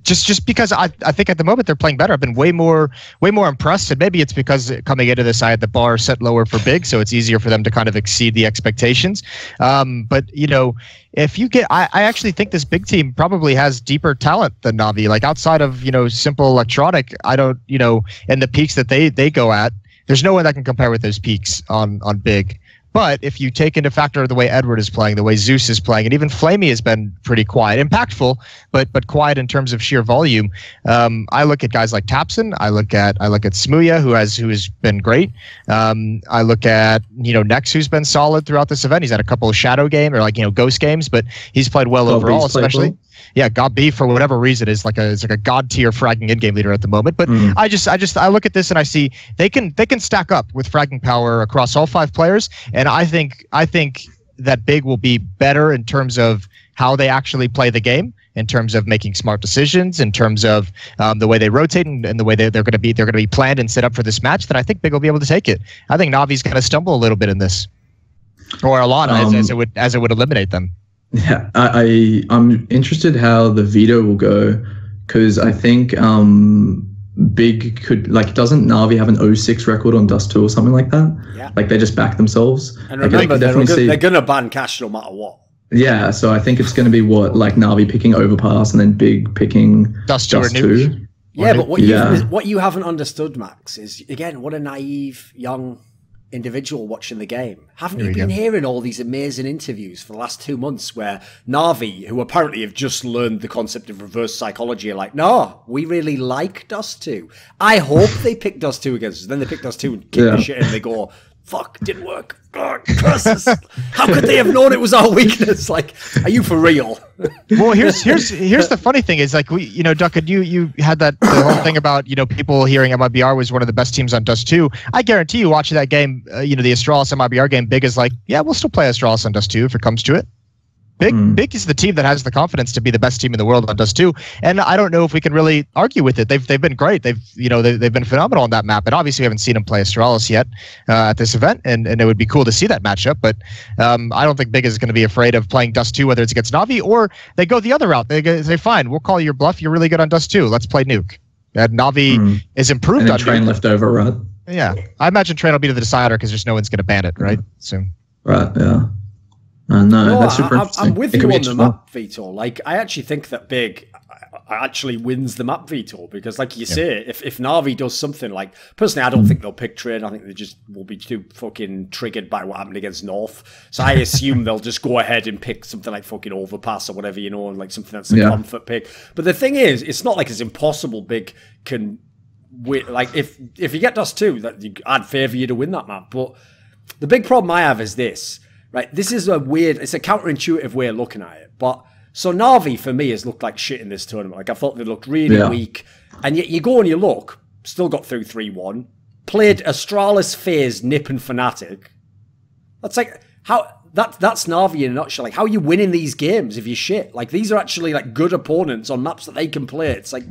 Just because I think at the moment they're playing better. I've been way more impressed, and maybe it's because coming into this I had the bar set lower for Big, so it's easier for them to kind of exceed the expectations. But you know, if you get, I actually think this Big team probably has deeper talent than Navi. Like, outside of, you know, simple electronic, I don't, you know, and the peaks that they go at, there's no one that can compare with those peaks on Big. But if you take into factor the way Edward is playing, the way Zeus is playing, and even Flamey has been pretty quiet, impactful, but quiet in terms of sheer volume. I look at guys like Tapson. I look at Smuya, who has been great. I look at, you know, Nex, who's been solid throughout this event. He's had a couple of shadow game or, like, you know, ghost games, but he's played well overall, especially. Yeah, God B, for whatever reason, is like a god tier fragging in-game leader at the moment. But I look at this and I see they can stack up with fragging power across all 5 players, and I think that Big will be better in terms of how they actually play the game, in terms of making smart decisions, in terms of the way they rotate and the way they're going to be planned and set up for this match. Then I think Big will be able to take it. I think Navi's going to stumble a little bit in this, or a lot, as it would eliminate them. Yeah, I'm interested how the veto will go, because I think Big could, like, doesn't Navi have an 06 record on Dust 2 or something like that? Yeah. Like, they just back themselves. And remember, they're going to ban Cash no matter what. Yeah, so I think it's going to be like Navi picking Overpass and then Big picking Dust 2. Yeah, but what you haven't understood, Max, is, again, what a naive young individual watching the game. Haven't you been hearing all these amazing interviews for the last 2 months where Navi, who apparently have just learned the concept of reverse psychology, are like, no, we really like Dust 2. I hope they pick Dust 2 against us. Then they pick Dust 2 and kick the shit and they go, fuck, didn't work. Oh, curses. How could they have known it was our weakness? Like, are you for real? Well, here's the funny thing is, like, we, you know, Duck, you had the whole thing about, you know, people hearing MiBR was one of the best teams on Dust 2. I guarantee you, watching that game, you know, the Astralis and MiBR game, Big is like, yeah, we'll still play Astralis on Dust 2 if it comes to it. Big is the team that has the confidence to be the best team in the world on Dust 2, and I don't know if we can really argue with it. They've been great. They've been phenomenal on that map, and obviously we haven't seen them play Astralis yet at this event, and it would be cool to see that matchup. But I don't think Big is going to be afraid of playing Dust 2, whether it's against Navi or they go the other route. They say, fine, we'll call your bluff. You're really good on Dust 2. Let's play Nuke. And Navi is improved on Train Nuke. Left over, right? Yeah, I imagine Train will be to the decider because just no one's going to ban it, right? Soon. Right. Yeah. No, that's super interesting. I'm with you on the map, Vito. Like, I actually think that Big, actually wins the map veto, because like you say, if Navi does something like, personally I don't think they'll pick trade. I think they just will be too fucking triggered by what happened against North, so I assume they'll just go ahead and pick something like fucking Overpass or whatever, you know, and like something that's a comfort pick. But the thing is, it's not like it's impossible Big can win. Like if you get Dust 2, that I'd favour you to win that map. But the big problem I have is this, right? This is it's a counterintuitive way of looking at it, but so Navi, for me, has looked like shit in this tournament. Like, I thought they looked really weak. And yet you go and you look, still got through 3-1. Played Astralis, Faze, Nip, and Fnatic. That's like, that's Navi in a nutshell. Like, how are you winning these games if you're shit? Like, these are actually, like, good opponents on maps that they can play. It's like,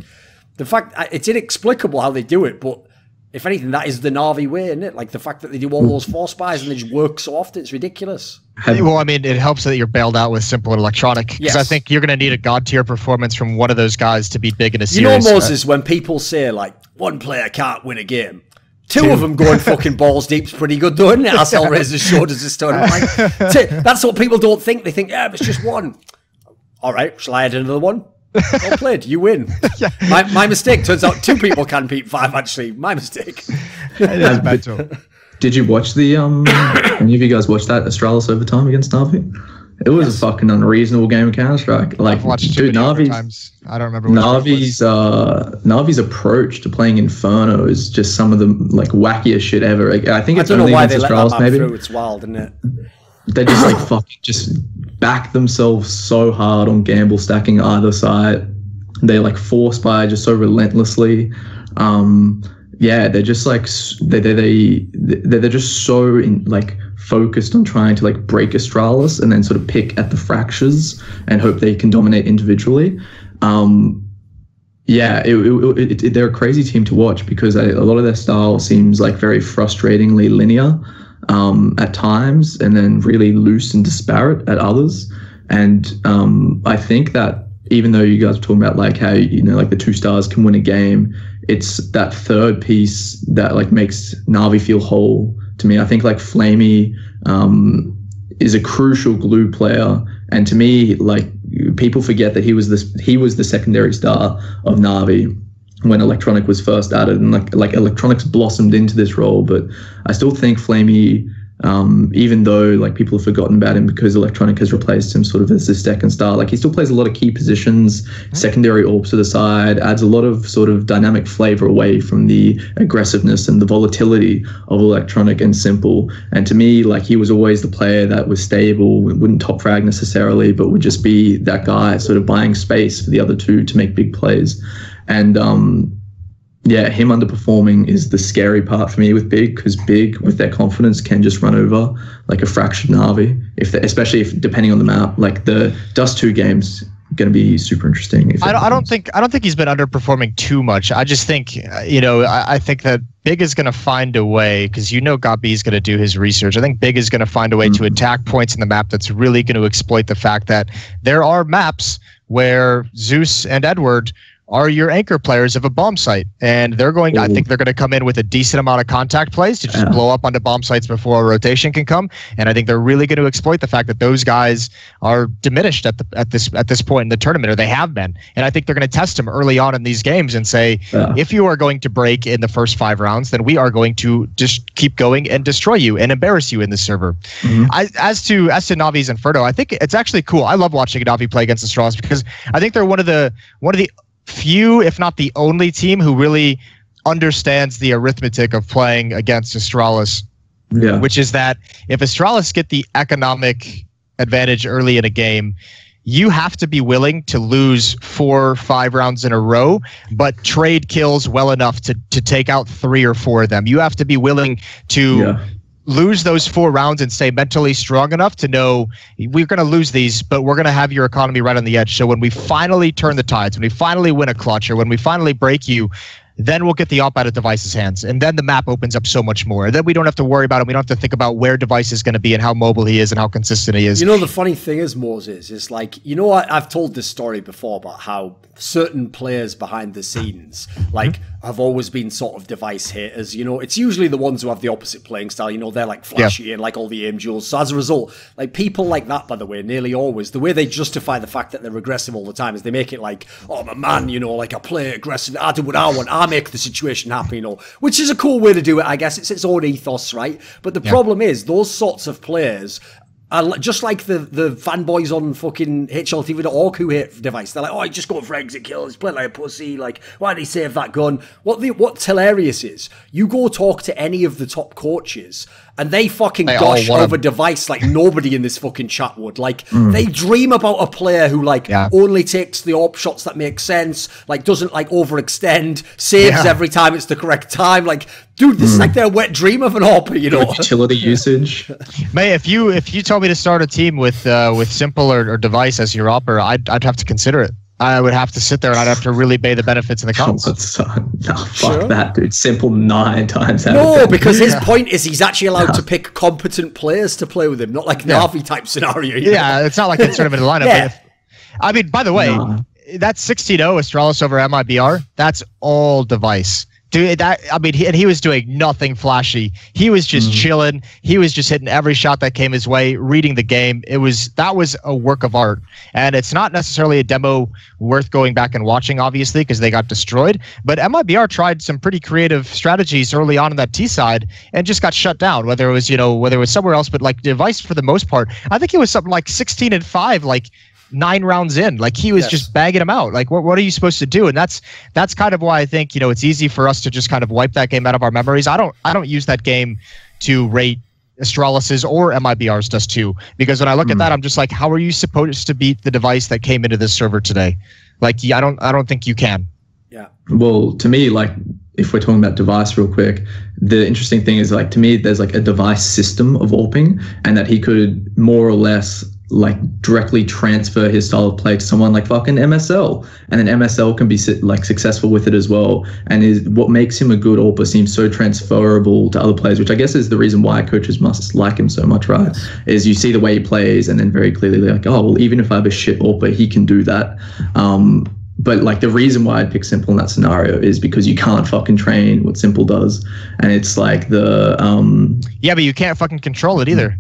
the fact, it's inexplicable how they do it, but if anything, that is the Navi way, isn't it? Like, the fact that they do all those 4 spies and they just work so often, it's ridiculous. Well, I mean, it helps that you're bailed out with simple and electronic, because I think you're going to need a god tier performance from one of those guys to be big in a series. You know, Moses, when people say, like, one player can't win a game, two of them going fucking balls deep's pretty good, though, isn't it? As Hellraisers showed us this tournament. Like, that's what people don't think. They think, yeah, it's just one. All right, shall I add another one? Well played, you win. My mistake. Turns out 2 people can beat 5, actually. My mistake. Did you watch the any of you guys watch that Astralis overtime against Navi? It was a fucking unreasonable game of Counter-Strike. Like, I've watched dude, Navi's, I don't remember Navi's approach to playing Inferno is just some of the like wackiest shit ever. I think it's only against Astralis, maybe. It's wild, isn't it? They just like fucking just back themselves so hard on gamble stacking either side. They like force buy just so relentlessly. They're just like they're just so like focused on trying to like break Astralis and then sort of pick at the fractures and hope they can dominate individually. They're a crazy team to watch because a lot of their style seems like very frustratingly linear at times, and then really loose and disparate at others. And I think that even though you guys are talking about like how, you know, like the 2 stars can win a game, it's that third piece that like makes Navi feel whole to me. I think like Flamey is a crucial glue player, and to me, like, people forget that he was the secondary star of Navi when Electronic was first added, and like Electronic's blossomed into this role. But I still think Flamey, even though like people have forgotten about him because Electronic has replaced him sort of as the second star, like he still plays a lot of key positions, secondary AWPs to the side, adds a lot of sort of dynamic flavor away from the aggressiveness and the volatility of Electronic and Simple. And to me, like, he was always the player that was stable, wouldn't top frag necessarily, but would just be that guy sort of buying space for the other two to make big plays. And him underperforming is the scary part for me with Big, because Big, with their confidence, can just run over like a fractured Navi, especially if depending on the map. Like the Dust 2 games going to be super interesting. I don't think he's been underperforming too much. I just think, I think that Big is going to find a way, because Gabi is going to do his research. I think Big is going to find a way to attack points in the map that's really going to exploit the fact that there are maps where Zeus and Edward are your anchor players of a bomb site, and they're going. I think they're going to come in with a decent amount of contact plays to just blow up onto bomb sites before a rotation can come. And I think they're really going to exploit the fact that those guys are diminished at this point in the tournament, or they have been. And I think they're going to test them early on in these games and say, if you are going to break in the first 5 rounds, then we are going to just keep going and destroy you and embarrass you in the server. As to Navi's Inferno, I think it's actually cool. I love watching Navi play against Astralis because I think they're one of the few, if not the only team who really understands the arithmetic of playing against Astralis, which is that if Astralis get the economic advantage early in a game, you have to be willing to lose 4 or 5 rounds in a row, but trade kills well enough to take out 3 or 4 of them. You have to be willing to lose those 4 rounds and stay mentally strong enough to know we're going to lose these, but we're going to have your economy right on the edge. So when we finally turn the tides, when we finally win a clutch, or when we finally break you, then we'll get the op out of Device's hands. And then the map opens up so much more. Then we don't have to worry about it. We don't have to think about where Device is going to be and how mobile he is and how consistent he is. You know, the funny thing is, Moses, is like, I've told this story before about how certain players behind the scenes, like have always been sort of device haters. You know, it's usually the ones who have the opposite playing style. You know, they're like flashy and like all the aim duels. So as a result, like people like that, by the way, nearly always, the way they justify the fact that they're aggressive all the time is they make it like, oh, I'm a man, you know, like I play aggressive, I do what I want, I make the situation happen, you know, which is a cool way to do it, I guess. It's its own ethos, right? But the problem is those sorts of players are just like the fanboys on fucking HLTV.org who hate device. They're like, oh, he's just going for exit kills, he's playing like a pussy, like, why did he save that gun? What's hilarious is, you go talk to any of the top coaches, and they fucking gush over device like nobody in this fucking chat would. Like, they dream about a player who, like, only takes the AWP shots that make sense, like, doesn't, like, overextend, saves every time it's the correct time. Like, dude, this is like their wet dream of an AWP, you know? Utility usage. May, if you told me to start a team with Simple or Device as your AWPer, I'd have to consider it. I would have to sit there and I'd have to really weigh the benefits and the cons. Fuck that, dude. Simple 9 times out of 10. Because his point is he's actually allowed to pick competent players to play with him, not like Navi type scenario. Yeah, it's not like it's sort of in a lineup. I mean, by the way, that 16-0 Astralis over MiBR, that's all Device. Dude, he was doing nothing flashy. He was just chilling. He was just hitting every shot that came his way, reading the game. That was a work of art. And it's not necessarily a demo worth going back and watching, obviously, because they got destroyed. But MiBR tried some pretty creative strategies early on that T side and just got shut down, whether it was somewhere else, but like Device for the most part. I think it was something like 16-5, like 9 rounds in, like he was just bagging him out. Like, what are you supposed to do? And that's kind of why I think, you know, it's easy for us to just kind of wipe that game out of our memories. I don't use that game to rate Astralis's or MiBR's does too, because when I look at that, I'm just like, how are you supposed to beat the Device that came into this server today? Like, I don't think you can. Yeah. Well, to me, like, if we're talking about Device real quick, the interesting thing is, like, to me, there's like a Device system of AWPing, and that he could more or less like directly transfer his style of play to someone like fucking MSL, and then MSL can be like successful with it as well. And is what makes him a good AWPer seems so transferable to other players, which I guess is the reason why coaches must like him so much, right? Is you see the way he plays, and then very clearly they're like, oh, well, even if I have a shit AWPer, he can do that. But like the reason why I'd pick Simple in that scenario is because you can't fucking train what Simple does, and it's like the but you can't fucking control it either.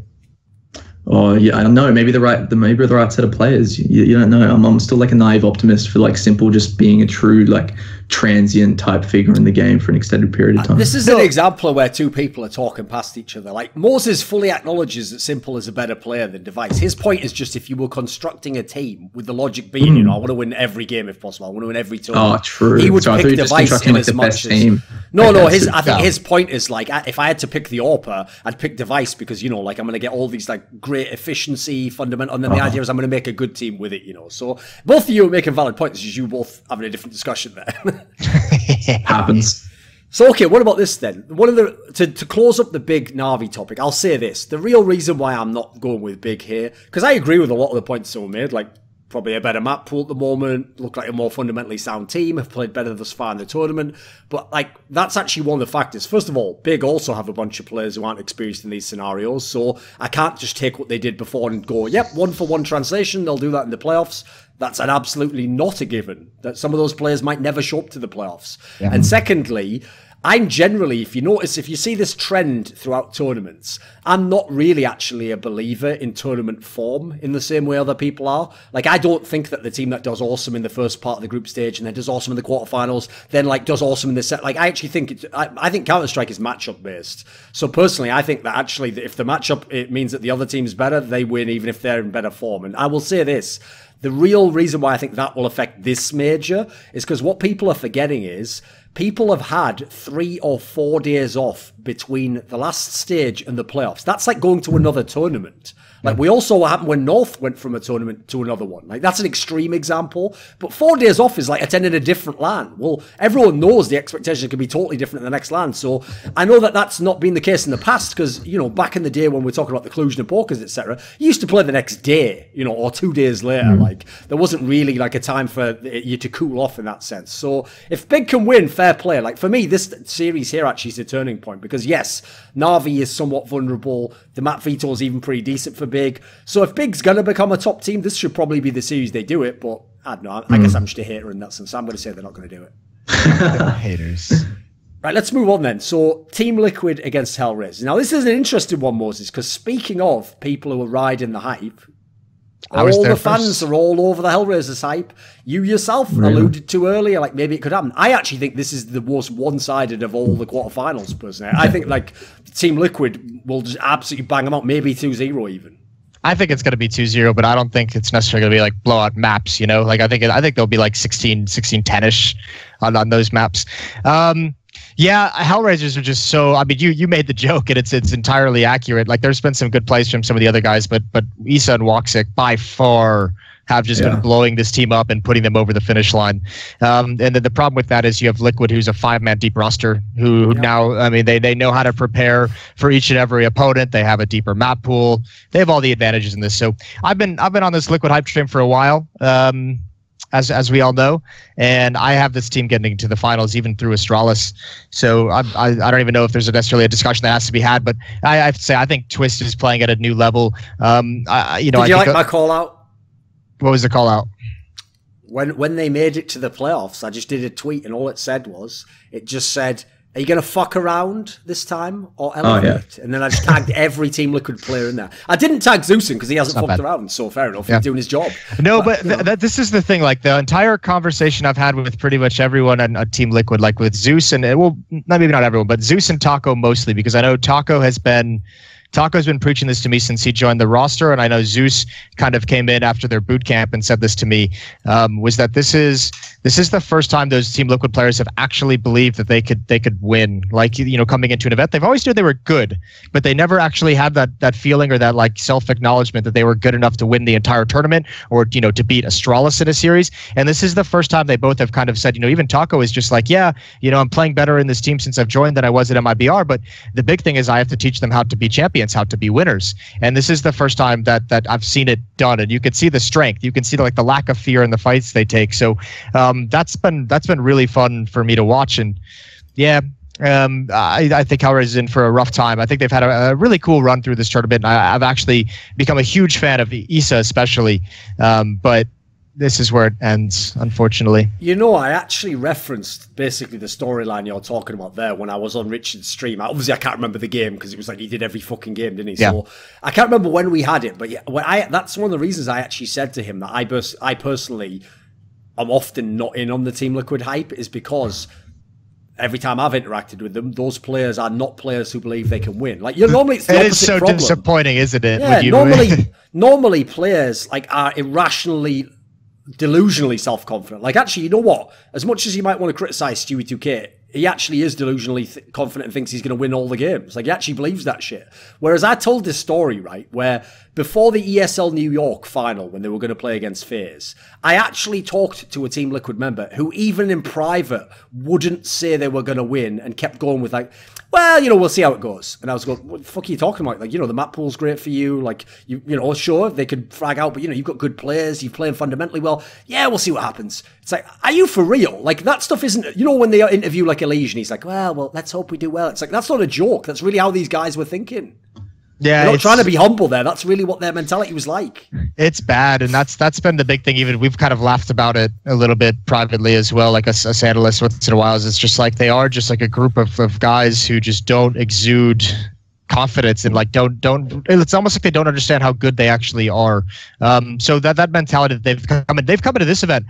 Oh yeah, I don't know. Maybe the right set of players. You don't know. I'm still like a naive optimist for like Simple just being a true like transient type figure in the game for an extended period of time. This is an example where two people are talking past each other. Like, Moses fully acknowledges that Simple is a better player than Device. His point is just, if you were constructing a team with the logic being, you know, I want to win every game if possible, I want to win every tournament. Oh, true. He would pick Device in like as much as... I think his point is like, if I had to pick the AWPer, I'd pick Device because, you know, like I'm going to get all these like great efficiency, fundamental, and then the idea is I'm going to make a good team with it, you know. So both of you are making valid points, just you both having a different discussion there. Happens. So, okay, what about this then? One of the to close up the big Navi topic, I'll say this. The real reason why I'm not going with big here, because I agree with a lot of the points someone made, like probably a better map pool at the moment, look like a more fundamentally sound team, have played better thus far in the tournament. But like, that's actually one of the factors. First of all, Big also have a bunch of players who aren't experienced in these scenarios, so I can't just take what they did before and go, yep, 1-for-1 translation, they'll do that in the playoffs. That's an absolutely not a given. That some of those players might never show up to the playoffs. Yeah. And secondly, I'm generally, if you see this trend throughout tournaments, I'm not really actually a believer in tournament form in the same way other people are. Like, I don't think that the team that does awesome in the first part of the group stage and then does awesome in the quarterfinals, then like does awesome in the set. Like, I actually think I think Counter-Strike is matchup based. So personally, I think that actually if the matchup, it means that the other team's better, they win even if they're in better form. And I will say this. The real reason why I think that will affect this major is because what people are forgetting is people have had 3 or 4 days off between the last stage and the playoffs. That's like going to another tournament. Like, we also what happened when North went from a tournament to another one. Like, that's an extreme example. But 4 days off is like attending a different LAN. Well, everyone knows the expectation can be totally different in the next LAN. So I know that that's not been the case in the past because, you know, back in the day when we're talking about the Clusion and Pokers, etc., you used to play the next day, you know, or 2 days later. Like, there wasn't really like a time for you to cool off in that sense. So if Big can win, fair play. Like, for me, this series here actually is a turning point because, yes, Navi is somewhat vulnerable. The map veto is even pretty decent for Big. So if Big's going to become a top team, this should probably be the series they do it. But I don't know. I guess I'm just a hater in that sense. I'm going to say they're not going to do it. Haters. Right, let's move on then. So, Team Liquid against Hellraisers. Now, this is an interesting one, Moses, because speaking of people who are riding the hype, all the fans are all over the Hellraisers hype. You yourself alluded to earlier, like maybe it could happen. I actually think this is the most one-sided of all the quarterfinals, personally. I think like Team Liquid will just absolutely bang them out, maybe 2-0 even. I think it's going to be 2-0, but I don't think it's necessarily going to be like blowout maps, you know? Like I think they'll be like 16-10ish on those maps. Yeah, Hellraisers are just so. I mean, you made the joke, and it's entirely accurate. Like, there's been some good plays from some of the other guys, but Issa and Woxic by far have just been blowing this team up and putting them over the finish line. And then the problem with that is you have Liquid, who's a 5-man deep roster, who now, I mean, they know how to prepare for each and every opponent. They have a deeper map pool. They have all the advantages in this. So I've been on this Liquid hype train for a while. As we all know, and I have this team getting to the finals even through Astralis. So I don't even know if there's necessarily a discussion that has to be had, but I have to say I think Twist is playing at a new level. Did you like my call out? What was the call out? When they made it to the playoffs, I just did a tweet, and all it said was, it just said, "Are you going to fuck around this time or elevate?" And then I just tagged every Team Liquid player in there. I didn't tag Zeusen because he hasn't fucked around, so fair enough. He's doing his job. No, but this is the thing. Like, the entire conversation I've had with pretty much everyone on Team Liquid, like with Zeus and, well, maybe not everyone, but Zeus and Taco mostly, because I know Taco's been preaching this to me since he joined the roster, and I know Zeus kind of came in after their boot camp and said this to me, was that this is the first time those Team Liquid players have actually believed that they could win. Like, you know, coming into an event, they've always knew they were good, but they never actually had that feeling or that like self-acknowledgement that they were good enough to win the entire tournament or, you know, to beat Astralis in a series. And this is the first time they both have kind of said, you know, even Taco is just like, yeah, you know, I'm playing better in this team since I've joined than I was at MiBR, but the big thing is I have to teach them how to be champions, how to be winners. And this is the first time that I've seen it done, and you can see the strength, you can see the lack of fear in the fights they take. So that's been really fun for me to watch. And I think Hellraisers is in for a rough time. I think they've had a really cool run through this tournament. I've actually become a huge fan of Issa especially, but this is where it ends, unfortunately. You know, I actually referenced basically the storyline you're talking about there when I was on Richard's stream. Obviously, I can't remember the game because it was like he did every fucking game, didn't he? Yeah. So I can't remember when we had it, but yeah, that's one of the reasons I actually said to him that I personally am often not in on the Team Liquid hype, is because every time I've interacted with them, those players are not players who believe they can win. Like, normally it's the opposite. It is so problem. Disappointing, isn't it? Yeah, normally players are irrationally, delusionally self-confident. Like, actually, you know what? As much as you might want to criticize Stewie 2K, he actually is delusionally confident and thinks he's going to win all the games. Like, he actually believes that shit. Whereas I told this story, right, where before the ESL New York final, when they were going to play against Faze, I actually talked to a Team Liquid member who, even in private, wouldn't say they were going to win and kept going with, like, well, you know, we'll see how it goes. And I was going, what the fuck are you talking about? Like, you know, the map pool's great for you. Like, you know, sure, they could frag out, but, you know, you've got good players. You're playing fundamentally well. Yeah, we'll see what happens. It's like, are you for real? Like, that stuff isn't, you know, when they interview, like, Elysian, he's like, well, let's hope we do well. It's like, that's not a joke. That's really how these guys were thinking. Yeah, they're not trying to be humble there. That's really what their mentality was like. It's bad, and that's been the big thing. Even we've kind of laughed about it a little bit privately as well, like us analysts once in a while. It's just like they are just like a group of guys who just don't exude confidence and like don't. It's almost like they don't understand how good they actually are. So that mentality that they've come into this event.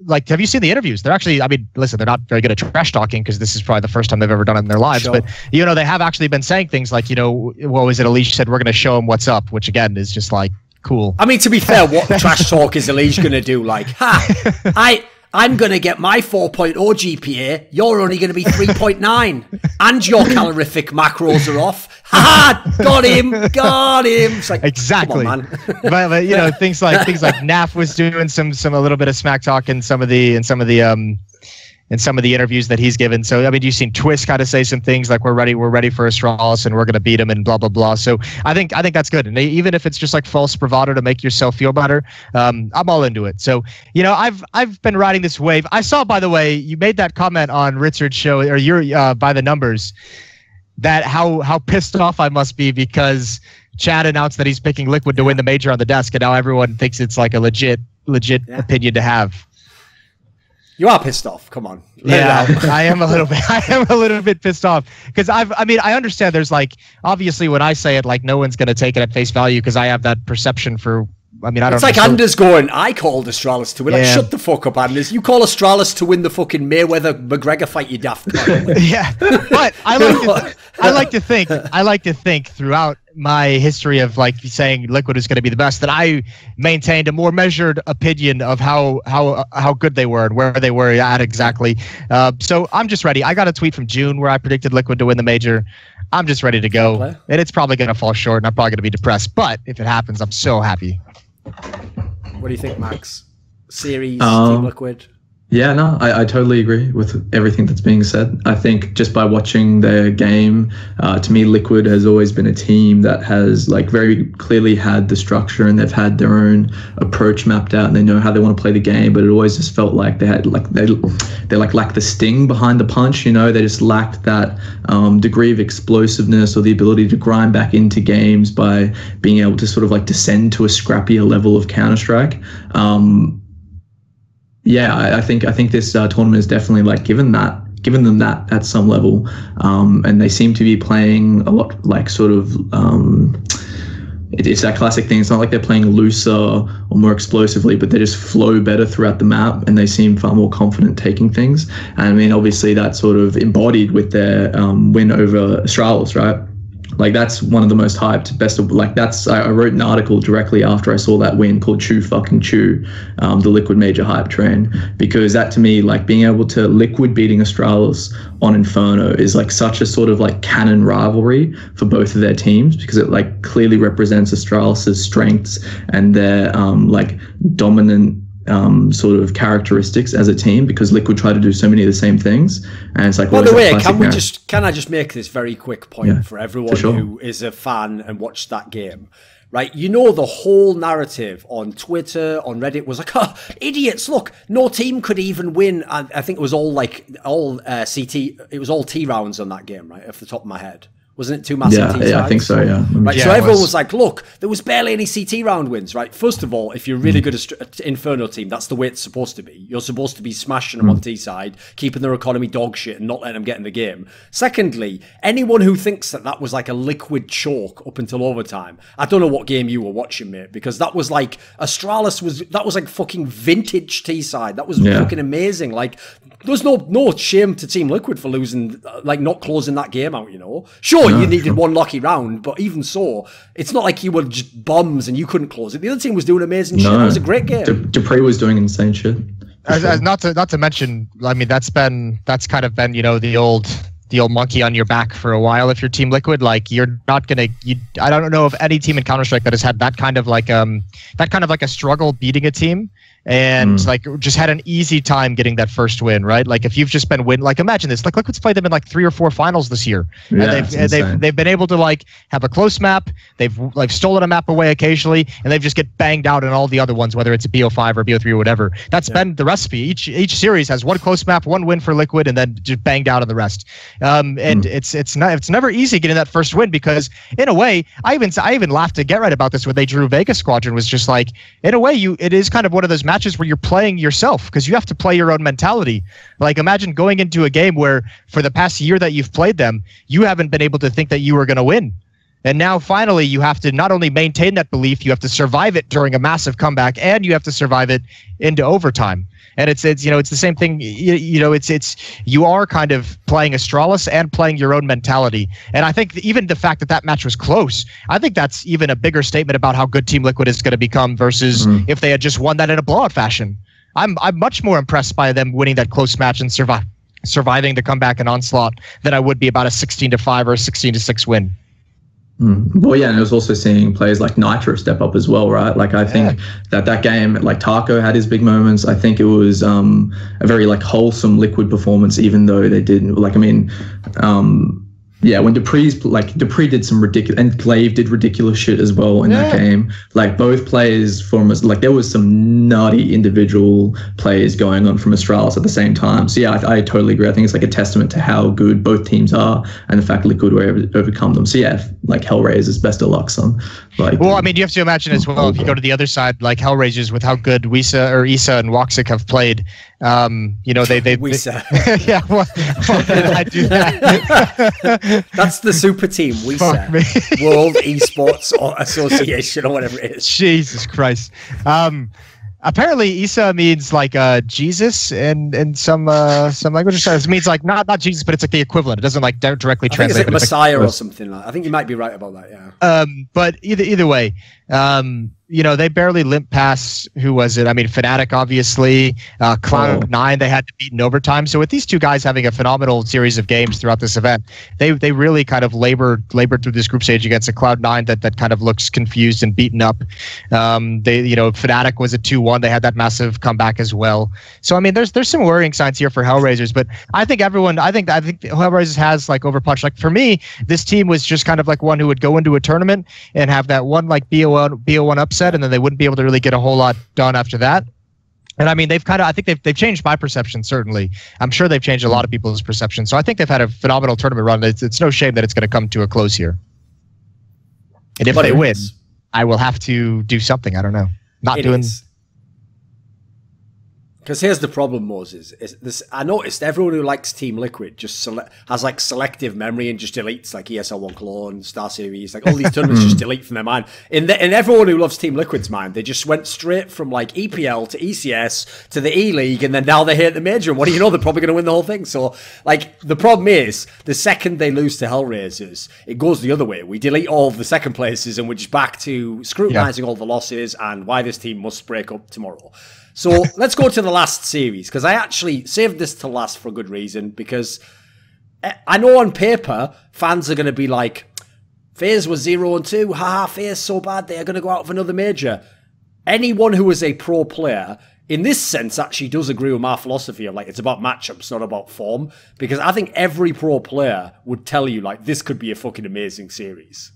Like, have you seen the interviews? They're actually, I mean, listen, they're not very good at trash talking because this is probably the first time they've ever done it in their lives. Sure. But, you know, they have actually been saying things like, you know, what was it? Elish said, we're going to show him what's up, which again is just like cool. I mean, to be fair, what trash talk is Elish going to do? Like, I'm going to get my 4.0 GPA. You're only going to be 3.9. And your calorific macros are off. Ha! Got him. It's like, exactly. Come on, man. but you know, things like Naf was doing a little bit of smack talk in some of the interviews that he's given. So I mean, you've seen Twist kind of say some things like we're ready for Astralis and we're going to beat him and blah blah blah. So I think that's good. And even if it's just like false bravado to make yourself feel better, I'm all into it. So you know, I've been riding this wave. I saw, by the way, you made that comment on Richard's show, or your by the numbers, that how pissed off I must be because Chad announced that he's picking Liquid to win the major on the desk, and now everyone thinks it's like a legit opinion to have. You are pissed off. Come on. Yeah, I am a little bit. I am a little bit pissed off because I mean, I understand. There's like obviously when I say it, like no one's gonna take it at face value because I have that perception for. I mean, I don't. It's like Anders going. I called Astralis to win. Like, shut the fuck up, Anders. You call Astralis to win the fucking Mayweather McGregor fight, you daft. Yeah, but I like to think throughout my history of like saying Liquid is going to be the best that I maintained a more measured opinion of how good they were and where they were at exactly. So I'm just ready. I got a tweet from June where I predicted Liquid to win the major. I'm just ready to go, and it's probably going to fall short, and I'm probably going to be depressed. But if it happens, I'm so happy. What do you think, Max? Series, Team Liquid? Yeah, no, I totally agree with everything that's being said. I think just by watching their game, to me, Liquid has always been a team that has like very clearly had the structure and they've had their own approach mapped out and they know how they want to play the game. But it always just felt like they had like they lacked the sting behind the punch. You know, they just lacked that degree of explosiveness or the ability to grind back into games by being able to sort of like descend to a scrappier level of Counter-Strike. Yeah, I think this tournament has definitely like given them that at some level, and they seem to be playing a lot like sort of it's that classic thing. It's not like they're playing looser or more explosively, but they just flow better throughout the map, and they seem far more confident taking things. And I mean, obviously that's sort of embodied with their win over Astralis, right? Like that's one of the most hyped, best of like that's. I wrote an article directly after I saw that win called "Chew Fucking Chew," the Liquid Major hype train, because that to me, like being able to Liquid beating Astralis on Inferno is like such a sort of like canon rivalry for both of their teams because it like clearly represents Astralis's strengths and their like dominant sort of characteristics as a team because Liquid try to do so many of the same things, and it's like. By the way, can I just make this very quick point for everyone sure. who is a fan and watched that game, right? You know the whole narrative on Twitter, on Reddit was like, oh, idiots! Look, no team could even win. And I think it was all CT. It was all T rounds on that game, right? Off the top of my head. Wasn't it two massive T sides? Yeah, I think so, yeah. Right, yeah, so everyone was like, look, there was barely any CT round wins, right? First of all, if you're really good at Inferno team, that's the way it's supposed to be. You're supposed to be smashing them on T side, keeping their economy dog shit and not letting them get in the game. Secondly, anyone who thinks that was like a Liquid chalk up until overtime, I don't know what game you were watching, mate, because that was like, Astralis was like fucking vintage T side. That was fucking amazing. Like, there's no shame to Team Liquid for losing, like not closing that game out, you know? Sure, you needed one lucky round, but even so, it's not like you were just bombs and you couldn't close it. The other team was doing amazing shit. It was a great game. Dupree was doing insane shit. As not to mention, I mean, that's kind of been, you know, the old monkey on your back for a while. If you're Team Liquid, like you're not gonna. I don't know of any team in Counter-Strike that has had that kind of like a struggle beating a team. And like just had an easy time getting that first win, right? Like if you've just been like imagine this, like Liquid's played them in like 3 or 4 finals this year, and they've been able to like have a close map. They've like stolen a map away occasionally, and they've just get banged out in all the other ones, whether it's a BO5 or BO3 or whatever. That's been the recipe. Each series has one close map, one win for Liquid, and then just banged out on the rest. And it's never easy getting that first win because in a way, I even laughed to get right about this when they drew Vegas Squadron. Was just like in a way it is kind of one of those matches where you're playing yourself because you have to play your own mentality. Like imagine going into a game where for the past year that you've played them, you haven't been able to think that you were going to win. And now finally you have to not only maintain that belief, you have to survive it during a massive comeback and you have to survive it into overtime. And it's you know, it's the same thing, you know, you are kind of playing Astralis and playing your own mentality. And I think even the fact that match was close, I think that's even a bigger statement about how good Team Liquid is going to become versus if they had just won that in a blowout fashion. I'm much more impressed by them winning that close match and surviving the comeback and onslaught than I would be about a 16-5 or a 16-6 win. Well, yeah, and it was also seeing players like Nitro step up as well, right? Like, I think that game, like Taco had his big moments. I think it was a very like wholesome Liquid performance, even though they didn't. Like, I mean, Yeah, when Dupree did some ridiculous, and Glaive did ridiculous shit as well in that game. Like both players from us, like there was some nutty individual plays going on from Astralis at the same time. So yeah, I totally agree. I think it's like a testament to how good both teams are and the fact Liquid were able to overcome them. So yeah, like Hellraisers, best of luck, son. Like, well, I mean, you have to imagine as well if you go to the other side, like Hellraisers, with how good Isa and Woxic have played. You know, they yeah. Why did I do that? That's the super team we set. World Esports Association or whatever it is. Jesus Christ. Apparently Isa means like Jesus in some languages. It means like not Jesus, but it's like the equivalent. It doesn't like directly translate. It's like Messiah or something like that. I think you might be right about that, yeah. But either way, you know, they barely limp past, who was it? I mean, Fnatic, obviously, Cloud9, they had to beat in overtime. So with these two guys having a phenomenal series of games throughout this event, they really kind of labored through this group stage against a Cloud9 that kind of looks confused and beaten up. Fnatic was a 2-1. They had that massive comeback as well. So I mean, there's some worrying signs here for Hellraisers, but I think Hellraisers has like overpunched. Like for me, this team was just kind of like one who would go into a tournament and have that one like BO1 upset, and then they wouldn't be able to really get a whole lot done after that. And I mean, I think they've changed my perception, certainly. I'm sure they've changed a lot of people's perception. So I think they've had a phenomenal tournament run. It's no shame that it's going to come to a close here. And if they win, I will have to do something. I don't know. Because here's the problem, Moses. I noticed everyone who likes Team Liquid just has like selective memory and just deletes like ESL1 Clone, Star Series, like all these tournaments just delete from their mind. In everyone who loves Team Liquid's mind, they just went straight from like EPL to ECS to the E-League, and then now they hate the Major. And what do you know? They're probably going to win the whole thing. So like the problem is, the second they lose to Hellraisers, it goes the other way. We delete all of the second places and we're just back to scrutinizing all the losses and why this team must break up tomorrow. So let's go to the last series, because I actually saved this to last for a good reason, because I know on paper fans are going to be like, FaZe was 0-2, haha, FaZe so bad they are going to go out of another major. Anyone who is a pro player in this sense actually does agree with my philosophy of like it's about matchups, not about form, because I think every pro player would tell you like this could be a fucking amazing series.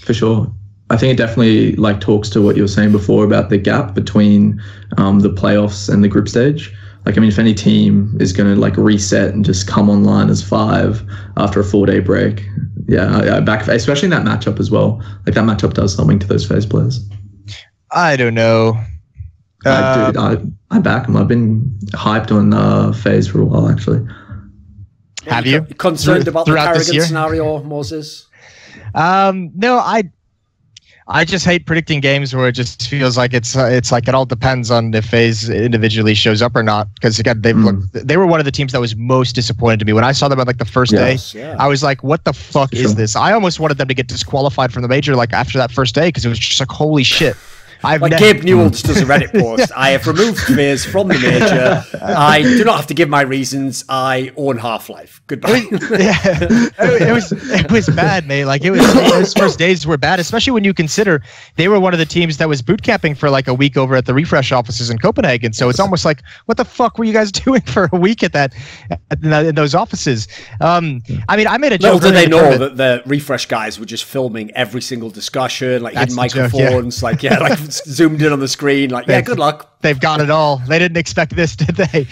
For sure. I think it definitely like talks to what you were saying before about the gap between the playoffs and the group stage. Like, I mean, if any team is going to like reset and just come online as 5 after a 4-day break, yeah, back, especially in that matchup as well. Like that matchup does something to those FaZe players. I don't know. I back them. I've been hyped on FaZe for a while, actually. Have you? Concerned about the Kerrigan scenario, Moses? No, I just hate predicting games where it just feels like it's like it all depends on if FaZe individually shows up or not. Because again, they were one of the teams that was most disappointed to me when I saw them on like the first day. Yeah. I was like, "What the fuck is this?" I almost wanted them to get disqualified from the major like after that first day because it was just like, "Holy shit." Like Gabe Newell just does a Reddit post. I have removed FaZe from the major. I do not have to give my reasons. I own Half-Life. Goodbye. It was bad, mate. Like those first days were bad, especially when you consider they were one of the teams that was boot camping for like a week over at the Refresh offices in Copenhagen. So it's almost like, what the fuck were you guys doing for a week in those offices? I mean, I made a joke. Little did they know that the Refresh guys were just filming every single discussion, like hidden microphones, like zoomed in on the screen, like, yeah, good luck. They've got it all. They didn't expect this, did they?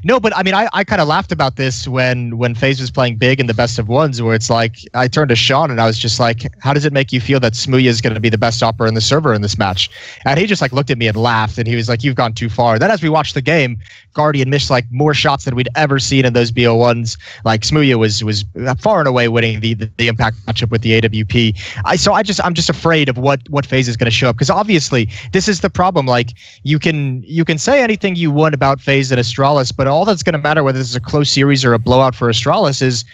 No, but I mean, I kind of laughed about this when FaZe was playing big in the best of ones, where it's like, I turned to Sean and I was just like, how does it make you feel that Smooya is going to be the best opera in the server in this match? And he just like looked at me and laughed, and he was like, you've gone too far. Then as we watched the game, Guardian missed like more shots than we'd ever seen in those BO1s. Like Smooya was far and away winning the impact matchup with the AWP. I'm just afraid of what FaZe is going to show up, because obviously this is the problem. Like you can say anything you want about FaZe and Astralis, but all that's going to matter, whether this is a close series or a blowout for Astralis, is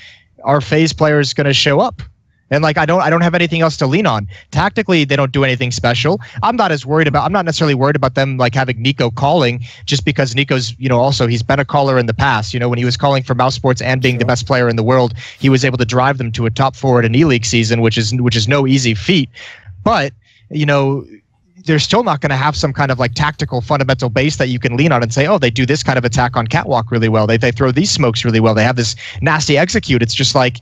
are FaZe players going to show up? And like I don't have anything else to lean on. Tactically, they don't do anything special. I'm not necessarily worried about them like having Nico calling, just because Nico's, also he's been a caller in the past. When he was calling for Mouse Sports and being the best player in the world, he was able to drive them to a top 4 at an E-League season, which is no easy feat. But they're still not going to have some kind of like tactical fundamental base that you can lean on and say, oh, they do this kind of attack on catwalk really well. They throw these smokes really well. They have this nasty execute. It's just like,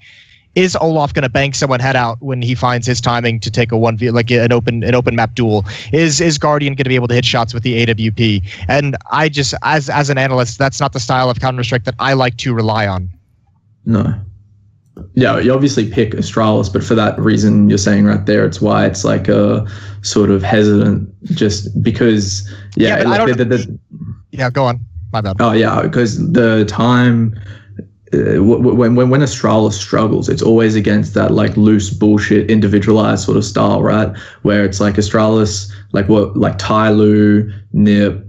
is Olaf going to bang someone head out when he finds his timing to take a 1v, like an open map duel? Is Guardian going to be able to hit shots with the AWP? And I just, as an analyst, that's not the style of Counter-Strike that I like to rely on. No. Yeah, you obviously pick Astralis, but for that reason you're saying right there, it's why it's like a sort of hesitant, just because. Yeah, yeah, go on. My bad. Oh yeah, because the time. When Astralis struggles, it's always against that like loose bullshit individualized sort of style, right? Where it's like Astralis, like Tyloo, Nip,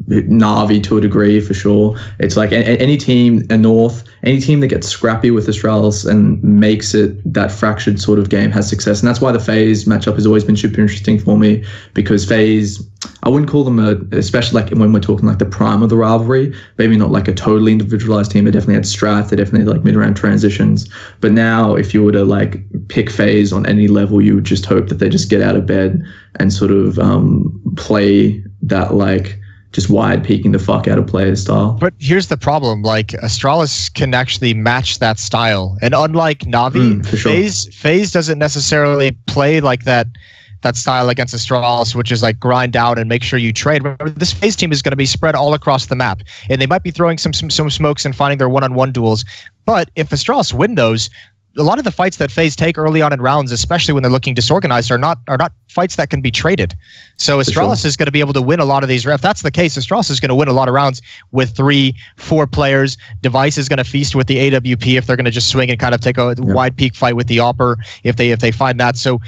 Navi to a degree for sure. It's like any team, any team that gets scrappy with Astralis and makes it that fractured sort of game has success. And that's why the Faze matchup has always been super interesting for me, because Faze, I wouldn't call them especially like when we're talking like the prime of the rivalry, maybe not like a totally individualized team. They definitely had strat, they definitely had like mid-round transitions. But now if you were to like pick Faze on any level, you would just hope that they just get out of bed and sort of play that like just wide peeking the fuck out of player style. But here's the problem, like Astralis can actually match that style. And unlike Navi, Faze doesn't necessarily play like that style against Astralis, which is like grind out and make sure you trade. This Faze team is going to be spread all across the map. And they might be throwing some smokes and finding their one-on-one duels. But if Astralis win those, a lot of the fights that Faze take early on in rounds, especially when they're looking disorganized, are not fights that can be traded. So Astralis is going to be able to win a lot of these. If that's the case, Astralis is going to win a lot of rounds with 3-4 players. Device is going to feast with the AWP if they're going to just swing and kind of take a wide peak fight with the Opper if they find that. So,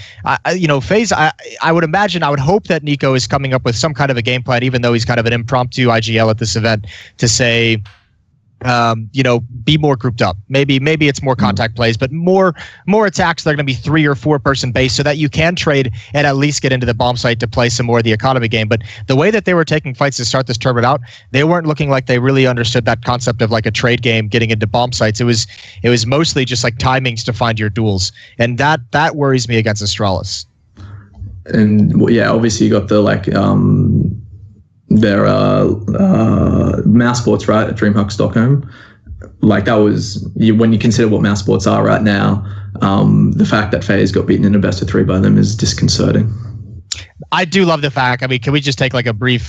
Faze, I would imagine, I would hope that Nico is coming up with some kind of a game plan, even though he's kind of an impromptu IGL at this event, to say, be more grouped up. Maybe it's more contact plays, but more attacks. They're going to be 3 or 4 person base so that you can trade and at least get into the bomb site to play some more of the economy game. But the way that they were taking fights to start this tournament out, they weren't looking like they really understood that concept of like a trade game getting into bomb sites. It was mostly just like timings to find your duels, and that worries me against Astralis. And yeah, obviously you got the like their mouse sports, right, at DreamHack Stockholm. Like that was, when you consider what mouse sports are right now, the fact that Faze got beaten in a best of 3 by them is disconcerting. I do love the fact, I mean, can we just take like a brief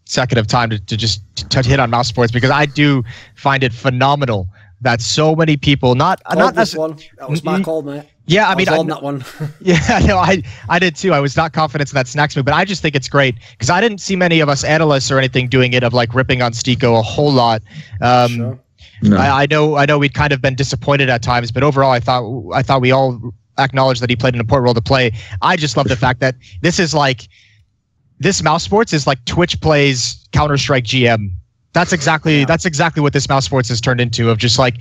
second of time to just hit on mouse sports, because I do find it phenomenal that so many people not this one. That was my call, mate. Yeah, I mean, on that one. Yeah, no, I did too. I was not confident in that Snacks move, but I just think it's great because I didn't see many of us analysts or anything doing it of like ripping on Stiko a whole lot. Sure. No. I know we'd kind of been disappointed at times, but overall, I thought we all acknowledged that he played an important role to play. I just love the fact that this mouse sports is like Twitch plays Counter-Strike GM. That's exactly what this mouse sports has turned into, of just like